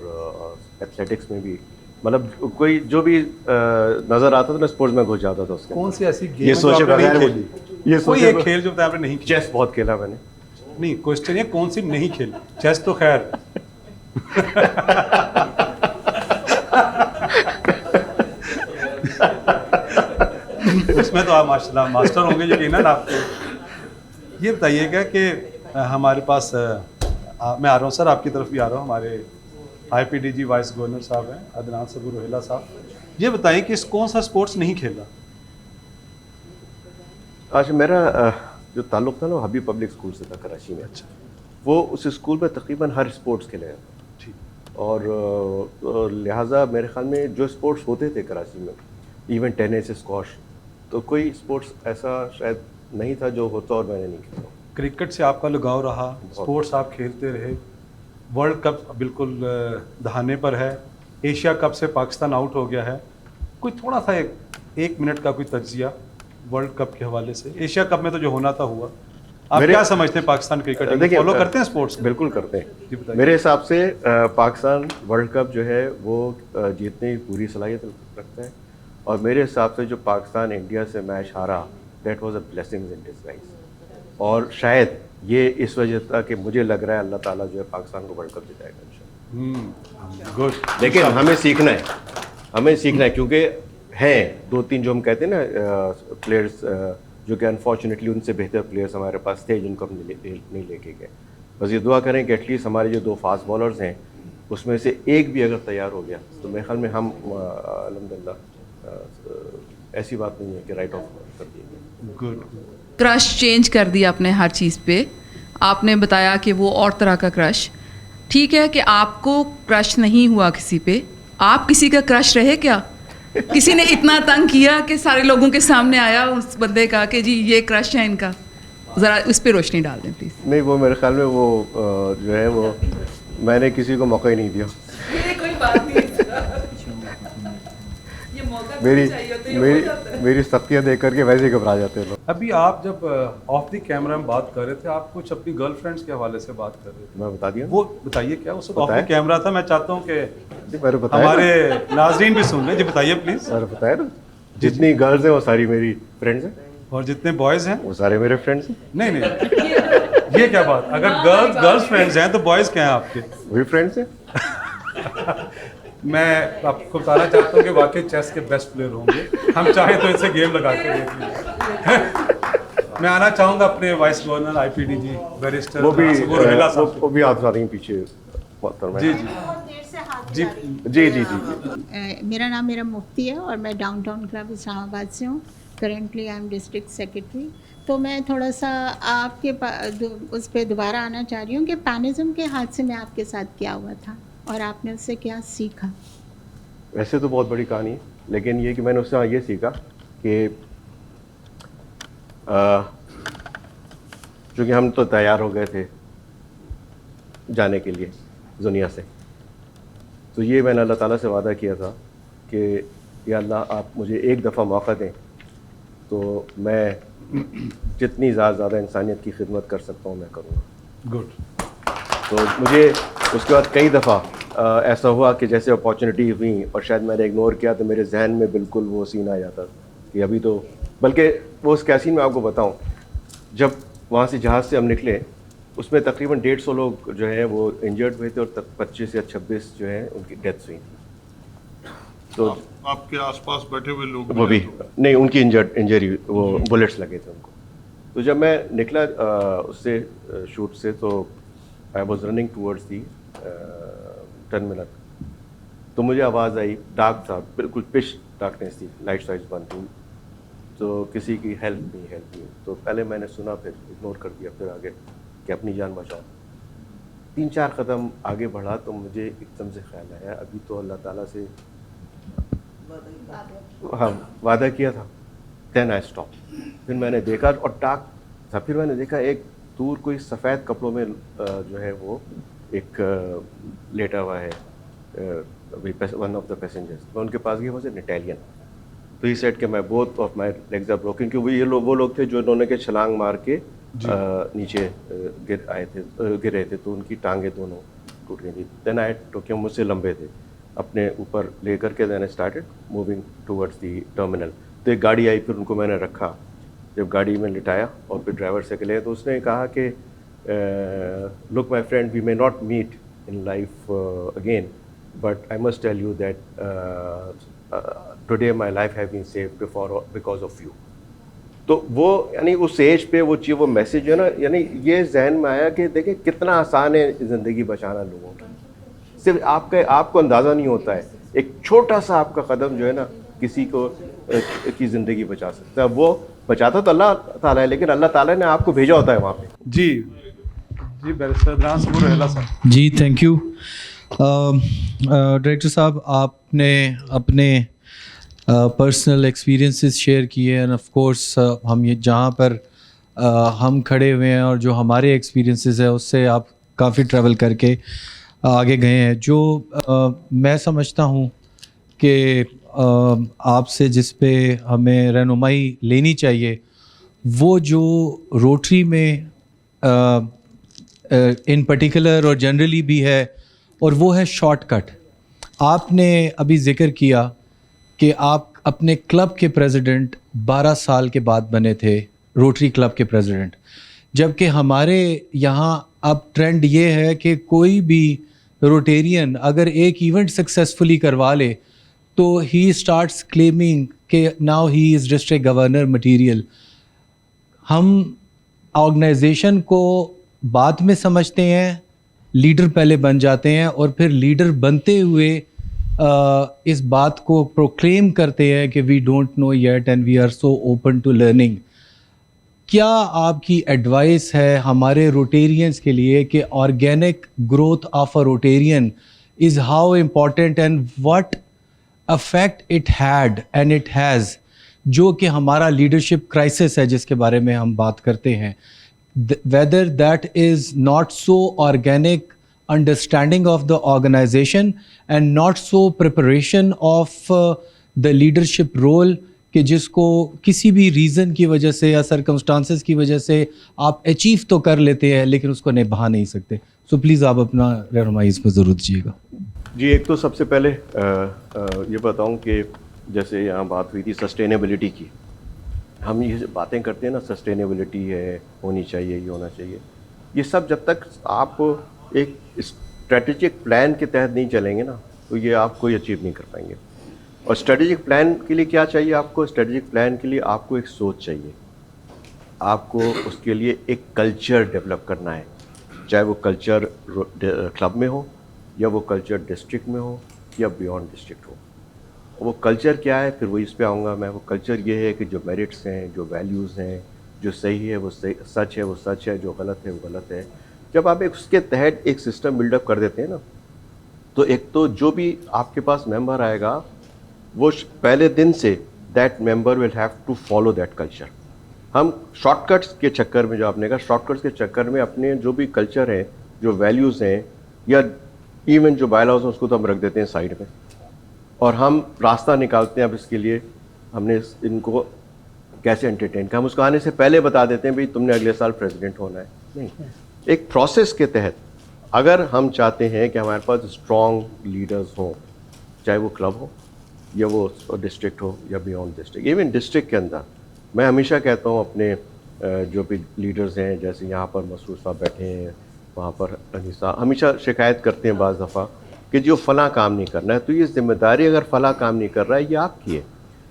एथलेटिक्स में भी, मतलब कोई जो भी नज़र आता था ना स्पोर्ट्स में घुस जाता था उसके। कौन सी ऐसी गेम ये सोचे बगैर खेली? ये कोई एक खेल जो बताया आपने नहीं खेला? चेस बहुत खेला मैंने। नहीं, क्वेश्चन ये कौन सी नहीं खेली? चेस तो खैर उसमें तो आप माशाल्लाह मास्टर होंगे यकीनन आपको। ये बताइएगा कि हमारे पास मैं आ रहा हूँ सर, आपकी तरफ भी आ रहा हूँ, हमारे IPDG वाइस गवर्नर साहब हैं, अदनान सबूर रोहिला साहब, ये बताइए कि कौन सा स्पोर्ट्स नहीं खेला? अच्छा, मेरा जो ताल्लुक़ था ना हबीब पब्लिक स्कूल से था कराची में। अच्छा, वो उस स्कूल में तकरीबन हर स्पोर्ट्स खेले हैं, और लिहाजा मेरे ख्याल में जो स्पोर्ट्स होते थे कराची में, इवन टेनिस, स्क्वॉश, तो कोई स्पोर्ट्स ऐसा शायद नहीं था जो होता और मैंने नहीं खेला। क्रिकेट से आपका लगाव रहा, स्पोर्ट्स आप खेलते रहे, वर्ल्ड कप बिल्कुल दहाने पर है, एशिया कप से पाकिस्तान आउट हो गया है, कोई थोड़ा सा एक मिनट का कोई तज्जिया वर्ल्ड कप के हवाले से, एशिया कप में तो जो होना था हुआ, आप क्या समझते हैं पाकिस्तान क्रिकेट टीम फॉलो करते हैं स्पोर्ट्स? बिल्कुल करते हैं। मेरे हिसाब से पाकिस्तान वर्ल्ड कप जो है वो जीतने की पूरी सलाहियत रखता है, और मेरे हिसाब से जो पाकिस्तान इंडिया से मैच हारा, that was a blessing in disguise, और शायद ये इस वजह था कि मुझे लग रहा है अल्लाह ताला जो है पाकिस्तान को वर्ल्ड कप जिताएगा इंशाल्लाह। गुड। लेकिन हमें सीखना है, क्योंकि हैं 2-3 जो हम कहते हैं ना प्लेयर्स जो कि अनफॉर्चुनेटली उनसे बेहतर प्लेयर्स हमारे पास थे जिनको हम नहीं लेके गए। बस ये दुआ करें कि एटलीस्ट हमारे जो 2 फास्ट बॉलर्स हैं उसमें से एक भी अगर तैयार हो गया तो मेरे ख्याल में हम अल्हम्दुलिल्लाह ऐसी बात नहीं है कि राइट ऑफ कर दिए। गुड। क्रश चेंज कर दिया आपने हर चीज़ पे। आपने बताया कि वो और तरह का क्रश, ठीक है कि आपको क्रश नहीं हुआ किसी पे, आप किसी का क्रश रहे क्या? किसी ने इतना तंग किया कि सारे लोगों के सामने आया उस बंदे का कि जी ये क्रश है इनका, ज़रा उस पर रोशनी डाल दें प्लीज़। नहीं, वो मेरे ख्याल में वो जो है वो मैंने किसी को मौका ही नहीं दिया। ये कोई बात नहीं, ये मौका चाहिए तो ये हो जाता है। मेरी सख्तियाँ देख करके वैसे ही घबरा जाते हैं लोग। अभी आप जब ऑफ द कैमरा में बात कर रहे थे, आप कुछ अपनी गर्लफ्रेंड्स के हवाले से बात कर रहे थे, मैं बता दिया, वो बताइए क्या उस ऑफ द कैमरा था? मैं चाहता हूँ कि हमारे नाजरीन भी सुन लें। जी बताइए प्लीज। मैंने बताया ना, जितनी गर्ल्स हैं वो सारी मेरी फ्रेंड्स हैं, और जितने बॉयज हैं वो सारे मेरे फ्रेंड्स हैं। नहीं, ये क्या बात? अगर गर्ल्स फ्रेंड्स हैं तो बॉयज क्या हैं आपके? वही फ्रेंड्स हैं। मैं आपको बताना चाहता हूँ कि वाकई चेस के बेस्ट प्लेयर होंगे, हम चाहें तो इनसे गेम लगा के देख लें। मैं आना चाहूँगा अपने वाइस गवर्नर IPDG बैरिस्टर वो भी आप साथ ही पीछे। जी जी जी जी जी। मेरा मुफ्ती है और मैं डाउनटाउन क्लब इस्लामाबाद से हूँ। Currently I am district secretary. तो मैं थोड़ा सा आपके उस पर दोबारा आना चाह रही हूँ कि पैनिज्म के हादसे में आपके साथ क्या हुआ था और आपने उससे क्या सीखा? वैसे तो बहुत बड़ी कहानी है, लेकिन ये कि मैंने उससे ये सीखा कि चूँकि हम तो तैयार हो गए थे जाने के लिए दुनिया से, तो ये मैंने अल्लाह ताला से वादा किया था कि या अल्लाह आप मुझे एक दफ़ा मौका दें तो मैं जितनी ज़्यादा इंसानियत की खिदमत कर सकता हूँ मैं करूँगा। गुड। तो मुझे उसके बाद कई दफ़ा ऐसा हुआ कि जैसे अपॉर्चुनिटी हुई और शायद मैंने इग्नोर किया तो मेरे जहन में बिल्कुल वो सीन आ जाता कि अभी तो, बल्कि वो उस कैसीन में आपको बताऊँ, जब वहाँ से जहाज़ से हम निकले उसमें तकरीबन 150 लोग जो है वो इंजर्ड हुए थे और 25 या 26 जो है उनकी डेथ्स हुई थी। तो आपके आसपास बैठे हुए लोग वो भी नहीं, उनकी इंजरी वो बुलेट्स लगे थे उनको। तो जब मैं निकला उससे शूट से तो I was running towards the terminal, तो मुझे आवाज़ आई, डार्क था बिल्कुल, पिच डार्कनेस थी, लाइट साइज बंद थी, तो किसी की हेल्प नहीं। तो पहले मैंने सुना, फिर इग्नोर कर दिया, फिर आगे कि अपनी जान बचाओ। 3-4 कदम आगे बढ़ा तो मुझे एकदम से ख्याल आया अभी तो अल्लाह ताला से हाँ वादा किया था। Then I stop. फिर मैंने देखा और डार्क था, फिर मैंने देखा एक दूर कोई सफ़ेद कपड़ों में जो है वो एक लेटा हुआ है, वन ऑफ द पैसेंजर्स। मैं उनके पास गया, वॉज एन इटालियन। तो ही सेड कि मैं both of my legs are broken, क्योंकि वो लोग थे जो इन्होंने के छलांग मार के नीचे गिर रहे थे, तो उनकी टांगें दोनों टूट गई थी। देन आई टोक, मुझसे लंबे थे, अपने ऊपर ले करके then I started moving towards the terminal. तो एक गाड़ी आई, फिर उनको मैंने रखा, जब गाड़ी में लिटाया और फिर ड्राइवर से गए तो उसने कहा कि look my friend, we may not meet in life again, but I must tell you that today my life have been saved because of you. तो वो यानी उस एज पे वो चीज़, वो मैसेज है ना, यानी ये जहन में आया कि देखें कितना आसान है ज़िंदगी बचाना लोगों की। सिर्फ आपको अंदाज़ा नहीं होता है, एक छोटा सा आपका कदम जो है ना किसी को की ज़िंदगी बचा सकता है। वो बचाता तो अल्लाह ताला है, लेकिन अल्लाह ताला ने आपको भेजा होता है वहाँ पे। जी जी बैरिस्टर अदनान सबूर रहला साहब। जी थैंक यू। डायरेक्टर साहब, आपने अपने पर्सनल एक्सपीरियंसेस शेयर किए एंड ऑफ कोर्स हम ये जहाँ पर हम खड़े हुए हैं और जो हमारे एक्सपीरियंसेस है उससे आप काफ़ी ट्रैवल करके आगे गए हैं। जो मैं समझता हूँ कि آپ سے جس پہ ہمیں رہنمائی لینی چاہیے وہ جو روٹری میں ان پرٹیکولر اور جنرلی بھی ہے، اور وہ ہے شارٹ کٹ. آپ نے ابھی ذکر کیا کہ آپ اپنے کلب کے پریزیڈنٹ 12 سال کے بعد بنے تھے، روٹری کلب کے پریزیڈنٹ، جبکہ ہمارے یہاں اب ٹرینڈ یہ ہے کہ کوئی بھی روٹیرین اگر ایک ایونٹ سکسیزفلی کروا لے تو ہی اسٹارٹس کلیمنگ کہ now he is district governor material. ہم آرگنائزیشن کو بعد میں سمجھتے ہیں، لیڈر پہلے بن جاتے ہیں، اور پھر لیڈر بنتے ہوئے اس بات کو پروکلیم کرتے ہیں کہ we don't know yet and we are so open to learning. کیا آپ کی ایڈوائس ہے ہمارے روٹیرینس کے لیے کہ organic growth of a Rotarian is how important and what effect it had and it has, جو کہ ہمارا لیڈرشپ کرائسس ہے جس کے بارے میں ہم بات کرتے ہیں، whether that is not so organic understanding of the organization and not so preparation of the leadership role کہ جس کو کسی بھی ریزن کی وجہ سے یا سرکمسٹانسز کی وجہ سے آپ اچیو تو کر لیتے ہیں لیکن اس کو نبھا نہیں سکتے. سو پلیز آپ اپنا رہنمائی اس پہ ضرور دیجیے گا. جی، ایک تو سب سے پہلے یہ بتاؤں کہ جیسے یہاں بات ہوئی تھی سسٹینیبلٹی کی، ہم یہ باتیں کرتے ہیں نا، سسٹینیبلٹی ہے، ہونی چاہیے، یہ ہونا چاہیے، یہ سب جب تک آپ ایک اسٹریٹجک پلان کے تحت نہیں چلیں گے نا تو یہ آپ کوئی اچیو نہیں کر پائیں گے. اور اسٹریٹجک پلان کے لیے کیا چاہیے آپ کو؟ اسٹریٹجک پلان کے لیے آپ کو ایک سوچ چاہیے، آپ کو اس کے لیے ایک کلچر ڈیولپ کرنا ہے، چاہے وہ کلچر کلب میں ہو یا وہ کلچر ڈسٹرکٹ میں ہو یا بیونڈ ڈسٹرکٹ ہو. وہ کلچر کیا ہے، پھر وہ اس پہ آؤں گا میں. وہ کلچر یہ ہے کہ جو میرٹس ہیں، جو ویلیوز ہیں، جو صحیح ہے وہ صحیح، سچ ہے وہ سچ ہے، جو غلط ہے وہ غلط ہے. جب آپ اس کے تحت ایک سسٹم بلڈ اپ کر دیتے ہیں نا، تو ایک تو جو بھی آپ کے پاس ممبر آئے گا وہ پہلے دن سے that member will have to follow that culture. ہم شارٹ کٹس کے چکر میں، جو آپ نے کہا شارٹ کٹس کے چکر میں، اپنے جو بھی کلچر ہیں، جو ویلیوز ہیں، یا ایون جو بائی لاز ہیں، اس کو تو ہم رکھ دیتے ہیں سائڈ میں، اور ہم راستہ نکالتے ہیں اب اس کے لیے ہم نے ان کو کیسے انٹرٹین کیا. ہم اس کو آنے سے پہلے بتا دیتے ہیں بھئی تم نے اگلے سال پریزیڈنٹ ہونا ہے. نہیں، ایک پروسیس کے تحت اگر ہم چاہتے ہیں کہ ہمارے پاس اسٹرانگ لیڈرز ہوں، چاہے وہ کلب ہو یا وہ ڈسٹرکٹ ہو یا بیونڈ ڈسٹرکٹ. ایون ڈسٹرکٹ کے اندر میں ہمیشہ کہتا ہوں اپنے جو بھی لیڈرز ہیں، جیسے یہاں پر مسرور صاحب بیٹھے ہیں، وہاں پر انیسا ہمیشہ شکایت کرتے ہیں بعض دفعہ کہ جو فلاں کام نہیں کرنا ہے، تو یہ ذمہ داری اگر فلاں کام نہیں کر رہا ہے یہ آپ کی ہے.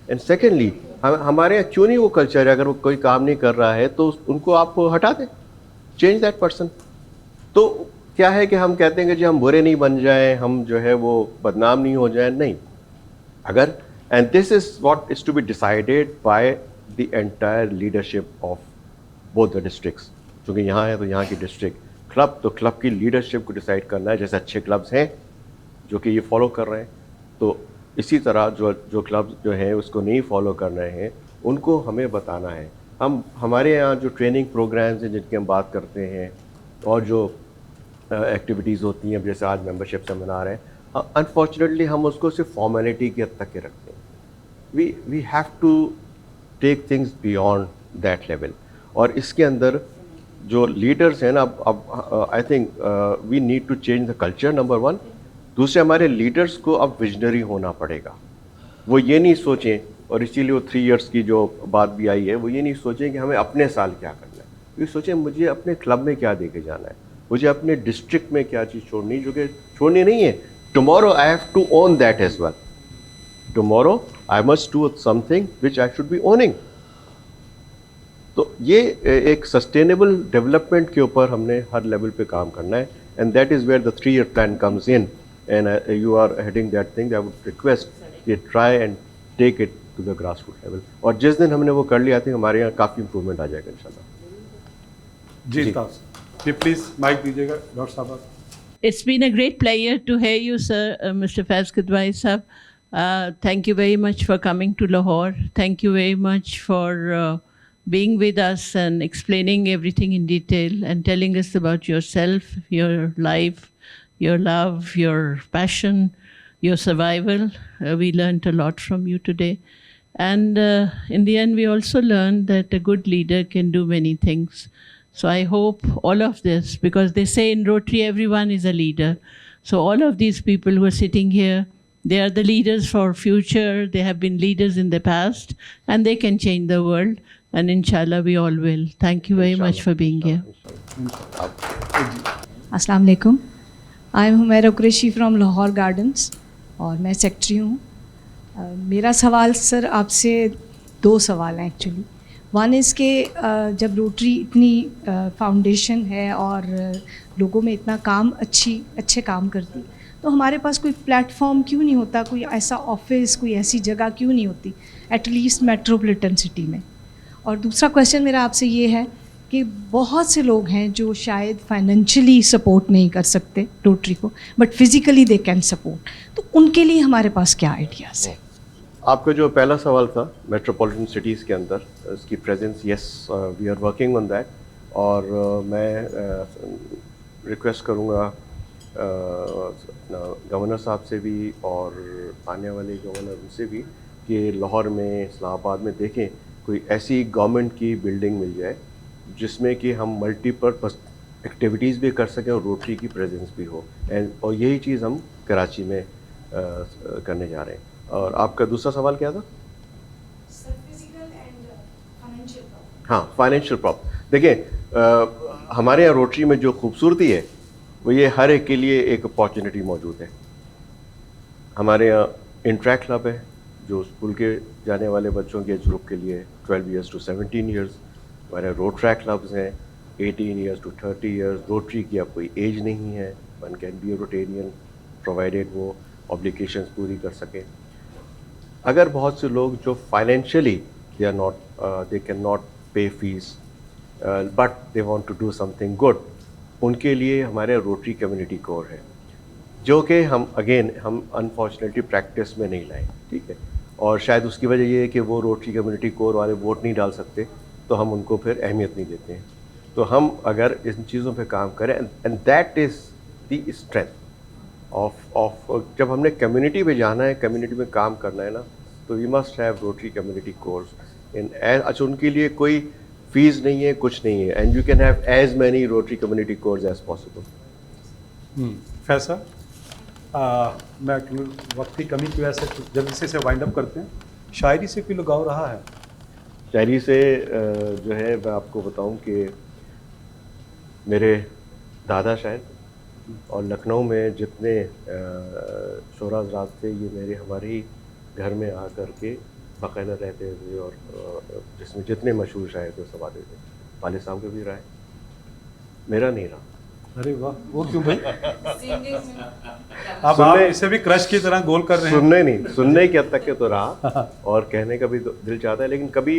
اینڈ سیکنڈلی ہمارے یہاں کیوں نہیں وہ کلچر ہے، اگر وہ کوئی کام نہیں کر رہا ہے تو ان کو آپ ہٹا دیں، چینج دیٹ پرسن. تو کیا ہے کہ ہم کہتے ہیں کہ جی ہم برے نہیں بن جائیں، ہم جو ہے وہ بدنام نہیں ہو جائیں. نہیں، اگر and this is what is to be decided by the entire leadership of both the districts. چونکہ یہاں ہے تو یہاں کی ڈسٹرکٹ کلب، تو کلب کی لیڈرشپ کو ڈیسائیڈ کرنا ہے. جیسے اچھے کلبز ہیں جو کہ یہ فالو کر رہے ہیں، تو اسی طرح جو کلبز جو ہیں اس کو نہیں فالو کر رہے ہیں ان کو ہمیں بتانا ہے. ہمارے یہاں جو ٹریننگ پروگرامز ہیں جن کی ہم بات کرتے ہیں اور جو ایکٹیویٹیز ہوتی ہیں، جیسے آج ممبرشپ سے منا رہے ہیں، انفارچونیٹلی ہم اس کو صرف فارمیلٹی کی حد تک کے رکھتے ہیں. We have to take things beyond that level. اور اس کے اندر جو لیڈرز ہیں نا، اب I think we need to change the culture, number one. دوسرے، ہمارے لیڈرز کو اب ویژنری ہونا پڑے گا. وہ یہ نہیں سوچیں، اور اسی لیے وہ 3 ایئرس کی جو بات بھی آئی ہے، وہ یہ نہیں سوچیں کہ ہمیں اپنے سال کیا کرنا ہے. یہ سوچیں مجھے اپنے کلب میں کیا دے کے جانا ہے، مجھے اپنے ڈسٹرکٹ میں کیا چیز چھوڑنی، جو کہ چھوڑنی نہیں ہے. Tomorrow I have to own that as well. Tomorrow I must do something which I should be owning. تو یہ ایک سسٹینیبل ڈیولپمنٹ کے اوپر ہم نے ہر لیول پہ کام کرنا ہے. And that is where the 3-year plan comes in. And you are heading that thing. I would request کہ try and take it to the grass root level. اور جس دن ہم نے وہ کر لیا تھا ہمارے یہاں کافی امپروومنٹ آ جائے گا انشاءاللہ. جی پلیز مائک دیجیے گا ڈاکٹر صاحب. It's been a great pleasure to hear you, sir, Mr. Faiz Kidwai sahab. Thank you very much for coming to Lahore. Thank you very much for being with us and explaining everything in detail and telling us about yourself, your life, your love, your passion. your survival. We learned a lot from you today. And in the end, we also learned that a good leader can do many things. So I hope all of this, because they say in Rotary everyone is a leader. So all of these people who are sitting here, they are the leaders for future. They have been leaders in the past, and they can change the world. And inshallah, we all will. Thank you very much for being here. अस्सलाम वालेकुम. I am Humaira Qureshi from Lahore gardens और मैं secretary हूँ. मेरा सवाल sir आपसे 2 सवाल हैं एक्चुअली. वन इज़ के जब रोटरी इतनी फाउंडेशन है और लोगों में इतना काम अच्छे काम करती, तो हमारे पास कोई प्लेटफॉर्म क्यों नहीं होता, कोई ऐसा ऑफिस, कोई ऐसी जगह क्यों नहीं होती एटलीस्ट मेट्रोपॉलिटन सिटी में. और दूसरा क्वेश्चन मेरा आपसे ये है कि बहुत से लोग हैं जो शायद फाइनेंशियली सपोर्ट नहीं कर सकते रोटरी को, but physically they can support, तो उनके लिए हमारे पास क्या आइडियाज़ है? आपका जो पहला सवाल था मेट्रोपॉलिटन सिटीज़ के अंदर इसकी presence, yes we are working on that. और मैं रिक्वेस्ट करूँगा गवर्नर साहब से भी और आने वाले गवर्नर उनसे भी कि लाहौर में, इस्लामाबाद में देखें कोई ऐसी गवर्नमेंट की बिल्डिंग मिल जाए जिसमें कि हम मल्टीपर्पज़ एक्टिविटीज़ भी कर सकें और रोटरी की प्रेजेंस भी हो. और यही चीज़ हम कराची में करने जा रहे हैं. और आपका दूसरा सवाल क्या था? हाँ, फाइनेंशियल प्रॉब्लम. देखिए हमारे यहाँ रोटरी में जो खूबसूरती है वो ये हर एक के लिए एक अपॉर्चुनिटी मौजूद है. हमारे यहाँ इंट्रैक्ट क्लब है जो स्कूल के जाने वाले बच्चों के एज ग्रुप के लिए 12 ईयर्स टू 17 ईयर्स. हमारे रोट्रैक क्लब्स हैं 18 ईयर्स टू 30 ईयर्स. रोटरी की अब कोई एज नहीं है. One can be a Rotarian provided वो ऑब्लिगेशंस पूरी कर सके. अगर बहुत से लोग जो financially they can not pay fees but they want to do something good, उनके लिए हमारे रोटरी कम्युनिटी कोर है जो कि हम अनफॉर्चुनेटली प्रैक्टिस में नहीं लाए. ठीक है. और शायद उसकी वजह ये है कि वो रोटरी कम्युनिटी कोर वाले वोट नहीं डाल सकते, तो हम उनको फिर अहमियत नहीं देते हैं. तो हम अगर इन चीज़ों पे काम करें, and that is the strength of जब हमने कम्युनिटी में जाना है, कम्युनिटी में काम करना है ना, तो we must have Rotary community course in. अच्छा, उनके लिए कोई फीस नहीं है, कुछ नहीं है, and you can have as many Rotary community course as possible. Faisal, मैं वक्त की कमी की वजह से जल्दी से वाइंड अप करते हैं. शायरी से कोई लगाव रहा है? शायरी से जो है मैं आपको बताऊं कि मेरे दादा शायद, और लखनऊ में जितने शोरा हज़रात थे ये हमारे ही घर में आकर के बाकायदा रहते थे, और जिसमें जितने मशहूर शायर थे सब आते थे. वालिद साहब के भी रहा है, मेरा नहीं रहा. अरे वाह, वो क्यों भाई? अब आप इसे भी क्रश की तरह गोल कर रहे हैं. सुनने की हद तक के तो रहा और कहने का भी तो दिल चाहता है, लेकिन कभी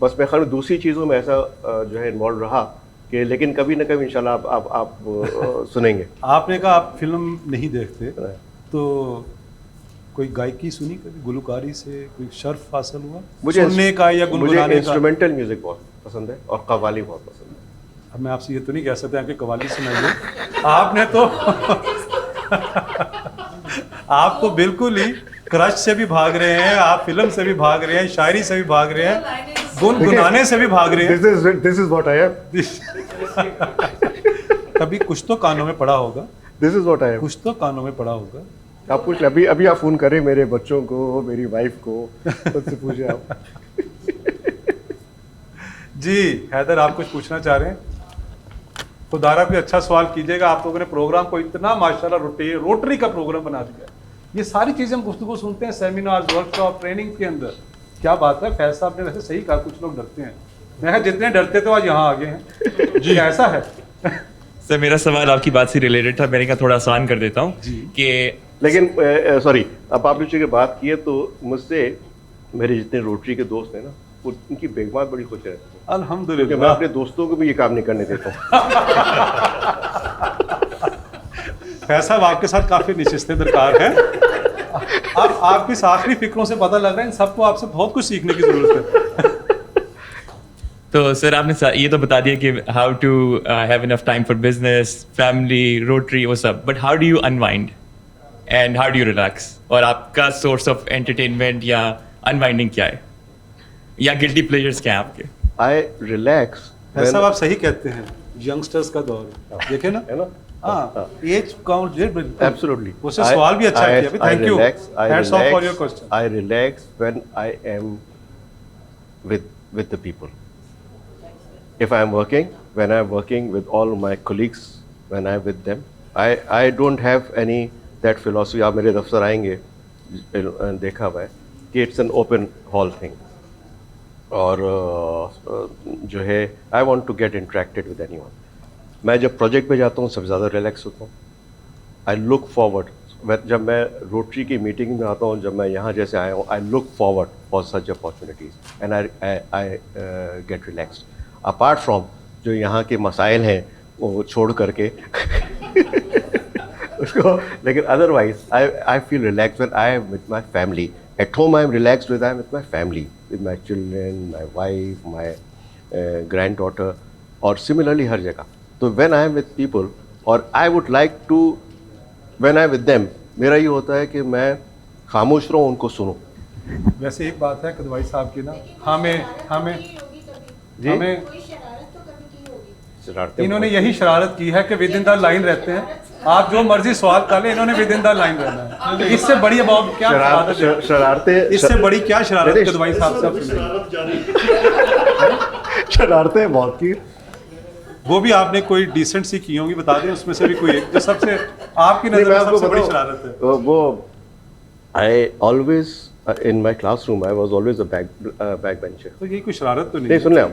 बस मैं खैर दूसरी चीज़ों में ऐसा जो है इन्वॉल्व रहा कि, लेकिन कभी ना कभी इंशाल्लाह आप सुनेंगे. आपने कहा आप फिल्म नहीं देखते, तो कोई गायकी सुनी कभी, गुलकारी से कोई शर्फ हासिल हुआ मुझे सुनने का या गुनगुनाने का? इंस्ट्रूमेंटल म्यूजिक बहुत पसंद है और कव्वाली बहुत पसंद है. अब मैं आपसे ये तो नहीं कह सकता कि कव्वाली सुनाइए. आपने तो आप तो बिल्कुल ही क्रश से भी भाग रहे हैं, आप फिल्म से भी भाग रहे हैं, शायरी से भी भाग रहे हैं, गुनगुनाने से भी भाग रहे हैं. This is what I am. कभी कुछ तो कानों में पड़ा होगा. This is what I am. कुछ तो कानों में पड़ा होगा. आप पूछ अभी आप फ़ोन करें मेरे बच्चों को, मेरी वाइफ को, उससे पूछे आप. जी हैदर, आप कुछ पूछना चाह रहे हैं? खुदारा भी अच्छा सवाल कीजिएगा. आप लोगों ने प्रोग्राम को इतना माशाल्लाह रोटरी का प्रोग्राम बना दिया. ये सारी चीज़ें हम गुफ्तगू सुनते हैं सेमिनार, वर्कशॉप, ट्रेनिंग के अंदर. क्या बात है, फैज साहब ने वैसे सही कहा, कुछ लोग डरते हैं. मैं जितने डरते थे आज यहाँ आ गए हैं. जी ऐसा है. सर मेरा सवाल आपकी बात से रिलेटेड था, मैंने कहा थोड़ा आसान कर देता हूँ कि, लेकिन सॉरी, अब आप की बात की है तो मुझसे मेरे जितने रोटरी के दोस्त हैं ना, उनकी बेगमात बड़ी खुश रहती है. अल्हम्दुलिल्लाह. मैं अपने दोस्तों को भी ये काम नहीं करने देता हूँ. फैज साहब आपके साथ काफ़ी निशिस्तें दरकार हैं. अब आपकी इस आखिरी फिक्रों से पता लग रहा है इन सबको आपसे बहुत कुछ सीखने की ज़रूरत है. तो सर आपने ये तो बता दिया कि how to have enough time for business, family, Rotary, वो सब, but how do you unwind? And how do you relax? اور آپ کا source of entertainment یا unwinding کیا ہے, یا guilty pleasures کیا ہیں آپ کے؟ I relax. ایسا آپ صحیح کہتے ہیں, ینگسٹرز کا دور ہے, دیکھیں نا, ہاں ایج کاؤنٹ. Absolutely. اس سے سوال بھی اچھا کیا, thank you, hats off for your question. I relax when I am with the people. If I am working, when I am working with all my colleagues, when I am with them, I don't have any that philosophy. آپ میرے دفتر آئیں گے, دیکھا ہوا ہے کہ it's an open hall thing, اور جو ہے I want to get interacted with anyone. میں جب پروجیکٹ پہ جاتا ہوں سب سے زیادہ ریلیکس ہوتا ہوں. آئی لک فارورڈ, جب میں روٹری کی میٹنگ میں آتا ہوں, جب میں یہاں جیسے آیا ہوں, I look forward for such opportunities and I get relaxed. Apart from جو یہاں کے مسائل ہیں وہ چھوڑ کر کے اس کو, لیکن otherwise I feel relax when I am with my family. At home I am relaxed with my family, with my children, my wife, my granddaughter, اور similarly ہر جگہ. تو when I am with people, اور I would like to, when I am with them, میرا یہ ہوتا ہے کہ میں خاموش رہوں, ان کو سنوں. ویسے ایک بات ہے کدوائی صاحب کی نا, ہمیں انہوں نے یہی شرارت کی ہے کہ ود ان دا لائن رہتے ہیں. آپ جو مرضی سوال کر لیں, انہوں نے ود ان دا لائن رہنا ہے. اس سے بڑی کیا شرارتیں, اس سے بڑی کیا شرارت کدوائی صاحب سے شرارتیں بہت کی. وہ بھی آپ نے کوئی ڈیسنٹ سی کی ہوں گی, بتا دیں اس میں سے بھی کوئی ایک جو سب سے آپ کی نظر میں سب سے بڑی شرارت ہے. وہ I always in my classroom I was always a back bencher. تو یہ کوئی شرارت تو نہیں, سن لیں آپ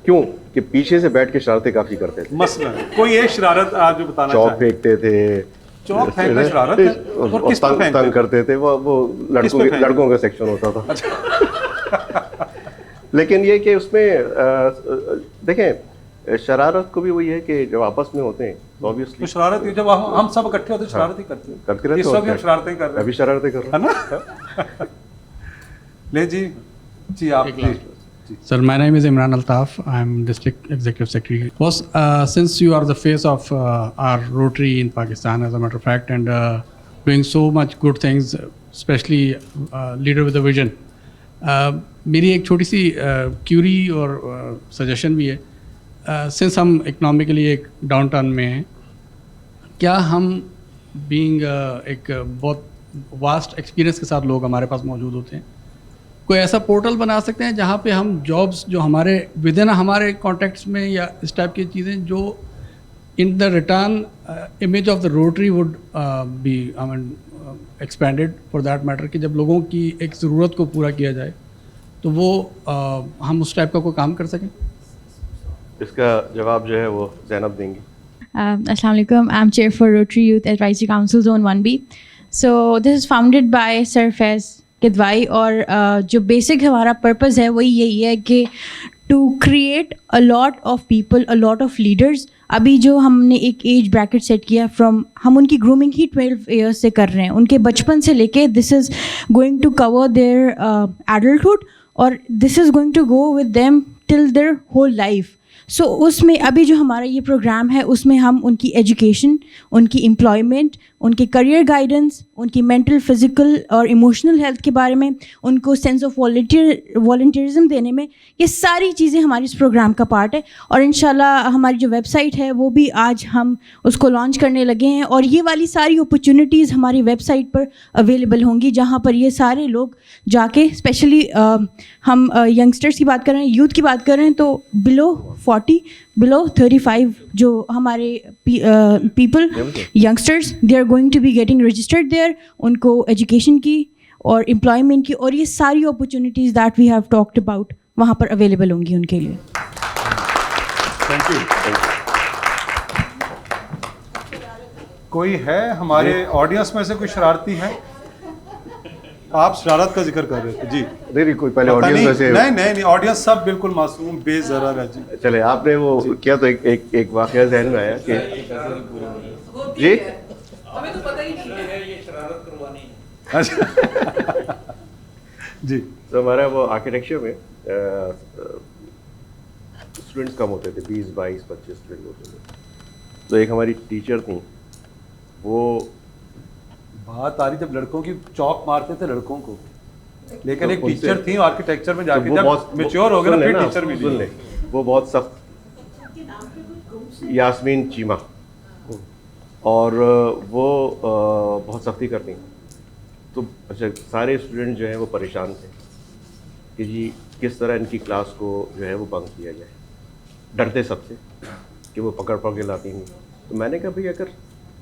کیوں کہ پیچھے سے بیٹھ کے شرارتیں کافی کرتے تھے. مثلا کوئی ایک شرارت آپ جو بتانا چاہیں. چوک پھینکتے تھے, چوک پھینکنا شرارت ہے, اور کس پر تنگ کرتے تھے. وہ لڑکوں کا سیکشن ہوتا تھا. لیکن یہ کہ اس میں دیکھیں شرارت کو بھی وہی ہے کہ جب آپس میں ہوتے ہیں تو obviously شرارت, جب ہم سب اکٹھے ہوتے ہیں شرارت ہی کرتے ہیں. کرتے رہتے اس وقت ہم شرارتیں کر رہے ہیں, ابھی شرارتیں کر رہے ہیں. لے جی آپ. Sir, my name is Imran Altaf. I am District Executive Secretary. Boss, since you are the face of our Rotary in Pakistan, as a matter of fact, and doing so much good things, especially leader with a vision, میری ایک چھوٹی سی Curie اور suggestion بھی ہے. Since ہم economically ایک down town میں ہیں, کیا ہم بینگ ایک بہت واسٹ ایکسپیرینس کے ساتھ لوگ ہمارے پاس موجود ہوتے ہیں, کوئی ایسا پورٹل بنا سکتے ہیں جہاں پہ ہم جابس جو ہمارے ود ان ہمارے کانٹیکٹس میں یا اس ٹائپ کی چیزیں جو in the return image of the Rotary would be expanded for that matter, کہ جب لوگوں کی ایک ضرورت کو پورا کیا جائے تو وہ ہم اس ٹائپ کا کوئی کام کر سکیں. اس کا جواب جو ہے وہ زینب دیں گی. السلام علیکم. I am chair for Rotary youth advisory council zone 1B. So this is founded by sir Faiz Kidwai, اور جو بیسک ہمارا پرپز ہے وہی یہی ہے کہ to create a lot of people, a lot of leaders. ابھی جو ہم نے ایک ایج بریکٹ سیٹ کیا فرام, ہم ان کی گرومنگ ہی 12 ایئرس سے کر رہے ہیں, ان کے بچپن سے لے کے this is going to cover their adulthood, اور this is going to go with them till their whole life. So اس میں ابھی جو ہمارا یہ پروگرام ہے اس میں ہم ان کی ایجوکیشن, ان کی امپلائمنٹ, ان کے کریئر گائیڈنس, ان کی مینٹل فزیکل اور ایموشنل ہیلتھ کے بارے میں, ان کو سینس آف والنٹیئرزم دینے میں, یہ ساری چیزیں ہماری اس پروگرام کا پارٹ ہے. اور انشاءاللہ ہماری جو ویب سائٹ ہے وہ بھی آج ہم اس کو لانچ کرنے لگے ہیں, اور یہ والی ساری اپرچونیٹیز ہماری ویب سائٹ پر اویلیبل ہوں گی, جہاں پر یہ سارے لوگ جا کے, اسپیشلی ہم ینگسٹرس کی بات کر رہے ہیں, یوتھ کی بات کر رہے ہیں, تو بلو 40 below 35 جو ہمارے people youngsters they are going to be getting registered there, ان کو ایجوکیشن کی اور امپلائمنٹ کی اور یہ ساری opportunities that we have talked about وہاں پر اویلیبل ہوں گی ان کے لیے. Thank you. کوئی ہے ہمارے آڈینس میں سے کوئی شرارتی ہے؟ آپ شرارت کا ذکر کر رہے تھے جی. نہیں کوئی پہلے آڈینس میں سے نہیں آڈینس سب بالکل معصوم بے ضرر ہے جی. چلے آپ نے وہ کیا تو ایک واقعہ ذہن میں آیا کہ جی ہمیں تو پتہ ہی نہیں ہے یہ شرارت کروانی ہے جی. تو ہمارا وہ آرکیٹیکچر میں اسٹوڈنٹس کم ہوتے تھے, 20 22 25 اسٹوڈنٹ ہوتے تھے. تو ایک ہماری ٹیچر تھیں, وہ बात आ रही जब लड़कों की चौक मारते थे लड़कों को, लेकिन एक उनसे- टीचर थी आर्किटेक्चर में जाके वो जब बहुत मैच्योर हो गए ना सुन फिर लेना, टीचर सुन मिली। ले, वो बहुत सख्त, यास्मीन चीमा, और वो बहुत सख्ती करती हैं। तो अच्छा, सारे स्टूडेंट जो हैं वो परेशान थे कि जी किस तरह इनकी क्लास को जो है वो बंक किया जाए, डरते सबसे कि वो पकड़ के लाती नहीं। तो मैंने कहा भाई अगर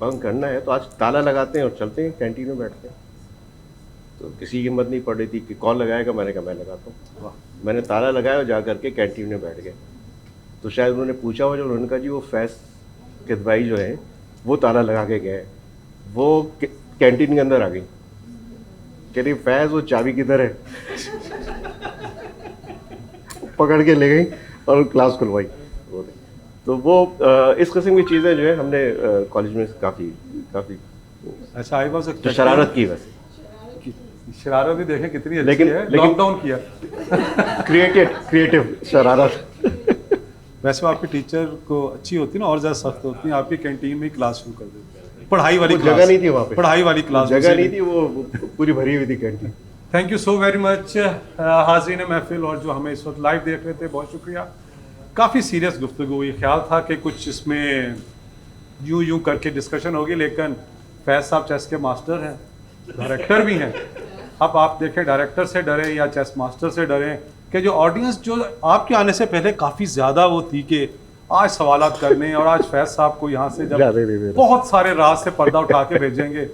बंक करना है तो आज ताला लगाते हैं और चलते हैं, कैंटीन में बैठते हैं। तो किसी की हिम्मत नहीं पड़ रही थी कि कौन लगाएगा, मैंने कहा मैं लगाता हूँ। मैंने ताला लगाया और जा करके कैंटीन में बैठ गए। तो शायद उन्होंने पूछा हो, जो उन्होंने कहा जी वो फैज़ किदवाई जो है वो ताला लगा के गए, वो कैंटीन के अंदर आ गई, कह रही फैज़ वो चाबी किधर है पकड़ के ले गई और क्लास खुलवाई। तो वो इस किस्म की चीज़ें जो है हमने कॉलेज में काफ़ी अच्छा आई वाज तो शरारत की वैसे, शरारत भी देखें कितनी अच्छी लेकिन- है, लेकिन- लॉकडाउन किया क्रिएटिव शरारत। वैसे आपकी टीचर को अच्छी होती ना और ज़्यादा सख्त होती है, आपकी कैंटीन में ही क्लास शुरू कर देते हैं, पढ़ाई वाली वो क्लास, जगह नहीं थी वहाँ पे, पढ़ाई वाली क्लास जगह नहीं थी, वो पूरी भरी हुई थी canteen. Thank you so very much हाज़रीन महफिल और जो हमें इस वक्त लाइव देख रहे थे, बहुत शुक्रिया। काफ़ी सीरियस गुफ्तगू हुई, ख्याल था कि कुछ इसमें यूं करके डिस्कशन होगी, लेकिन फैज़ साहब चेस के मास्टर हैं, डायरेक्टर भी हैं। अब आप देखें डायरेक्टर से डरें या चेस मास्टर से डरें कि जो ऑडियंस जो आपके आने से पहले काफ़ी ज़्यादा वो थी कि आज सवालात करने, और आज फैज़ साहब को यहाँ से जब बहुत सारे राज से पर्दा उठा के भेजेंगे,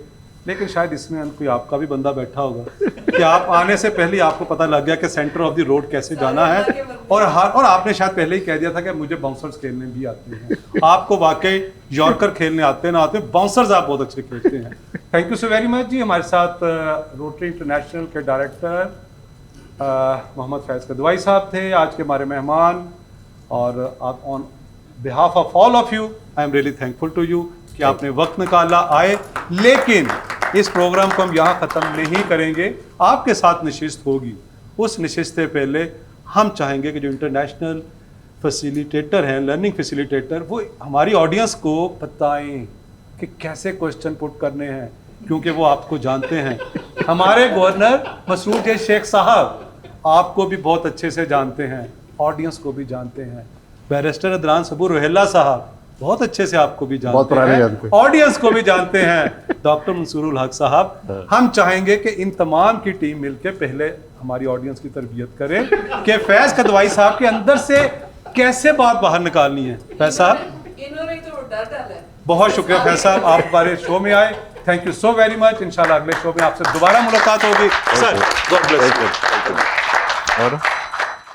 लेकिन शायद इसमें कोई आपका भी बंदा बैठा होगा कि आप आने से पहले आपको पता लग गया कि सेंटर ऑफ द रोड कैसे जाना है, और आपने शायद पहले ही कह दिया था कि मुझे बाउंसर्स खेलने भी आते हैं। आपको वाकई यॉर्कर खेलने आते हैं ना आते, बाउंसर्स आप बहुत अच्छे खेलते हैं। Thank you so very much जी। हमारे साथ रोटरी इंटरनेशनल के डायरेक्टर मोहम्मद फैज़ किदवाई साहब थे आज के हमारे मेहमान, और आप on behalf of all of you I am really thankful to you कि आपने वक्त निकाला आए। लेकिन इस प्रोग्राम को हम यहाँ ख़त्म नहीं करेंगे, आपके साथ नशिस्त होगी। उस नशिस्त से पहले हम चाहेंगे कि जो इंटरनेशनल फैसिलिटेटर हैं, लर्निंग फैसिलिटेटर, वो हमारी ऑडियंस को बताएं कि कैसे क्वेश्चन पुट करने हैं, क्योंकि वो आपको जानते हैं। हमारे गवर्नर मसरूर जय शेख साहब आपको भी बहुत अच्छे से जानते हैं, ऑडियंस को भी जानते हैं। बैरिस्टर अदनान सबूर रोहेला साहब बहुत अच्छे से आपको भी जानते हैं, ऑडियंस को भी जानते हैं। डॉक्टर मंसूरुल हक साहब, हम चाहेंगे कि इन तमाम की टीम मिलकर पहले हमारी ऑडियंस की तरबियत करें कि फैज़ किदवाई साहब के अंदर से कैसे बात बाहर निकालनी है। फैज़ साहब इन्होंने तो डर डाला है। बहुत शुक्रिया फैज़ साहब, आप हमारे शो में आए, thank you so very much. इंशाल्लाह अगले शो में आपसे दोबारा मुलाकात होगी। Sir God bless you. और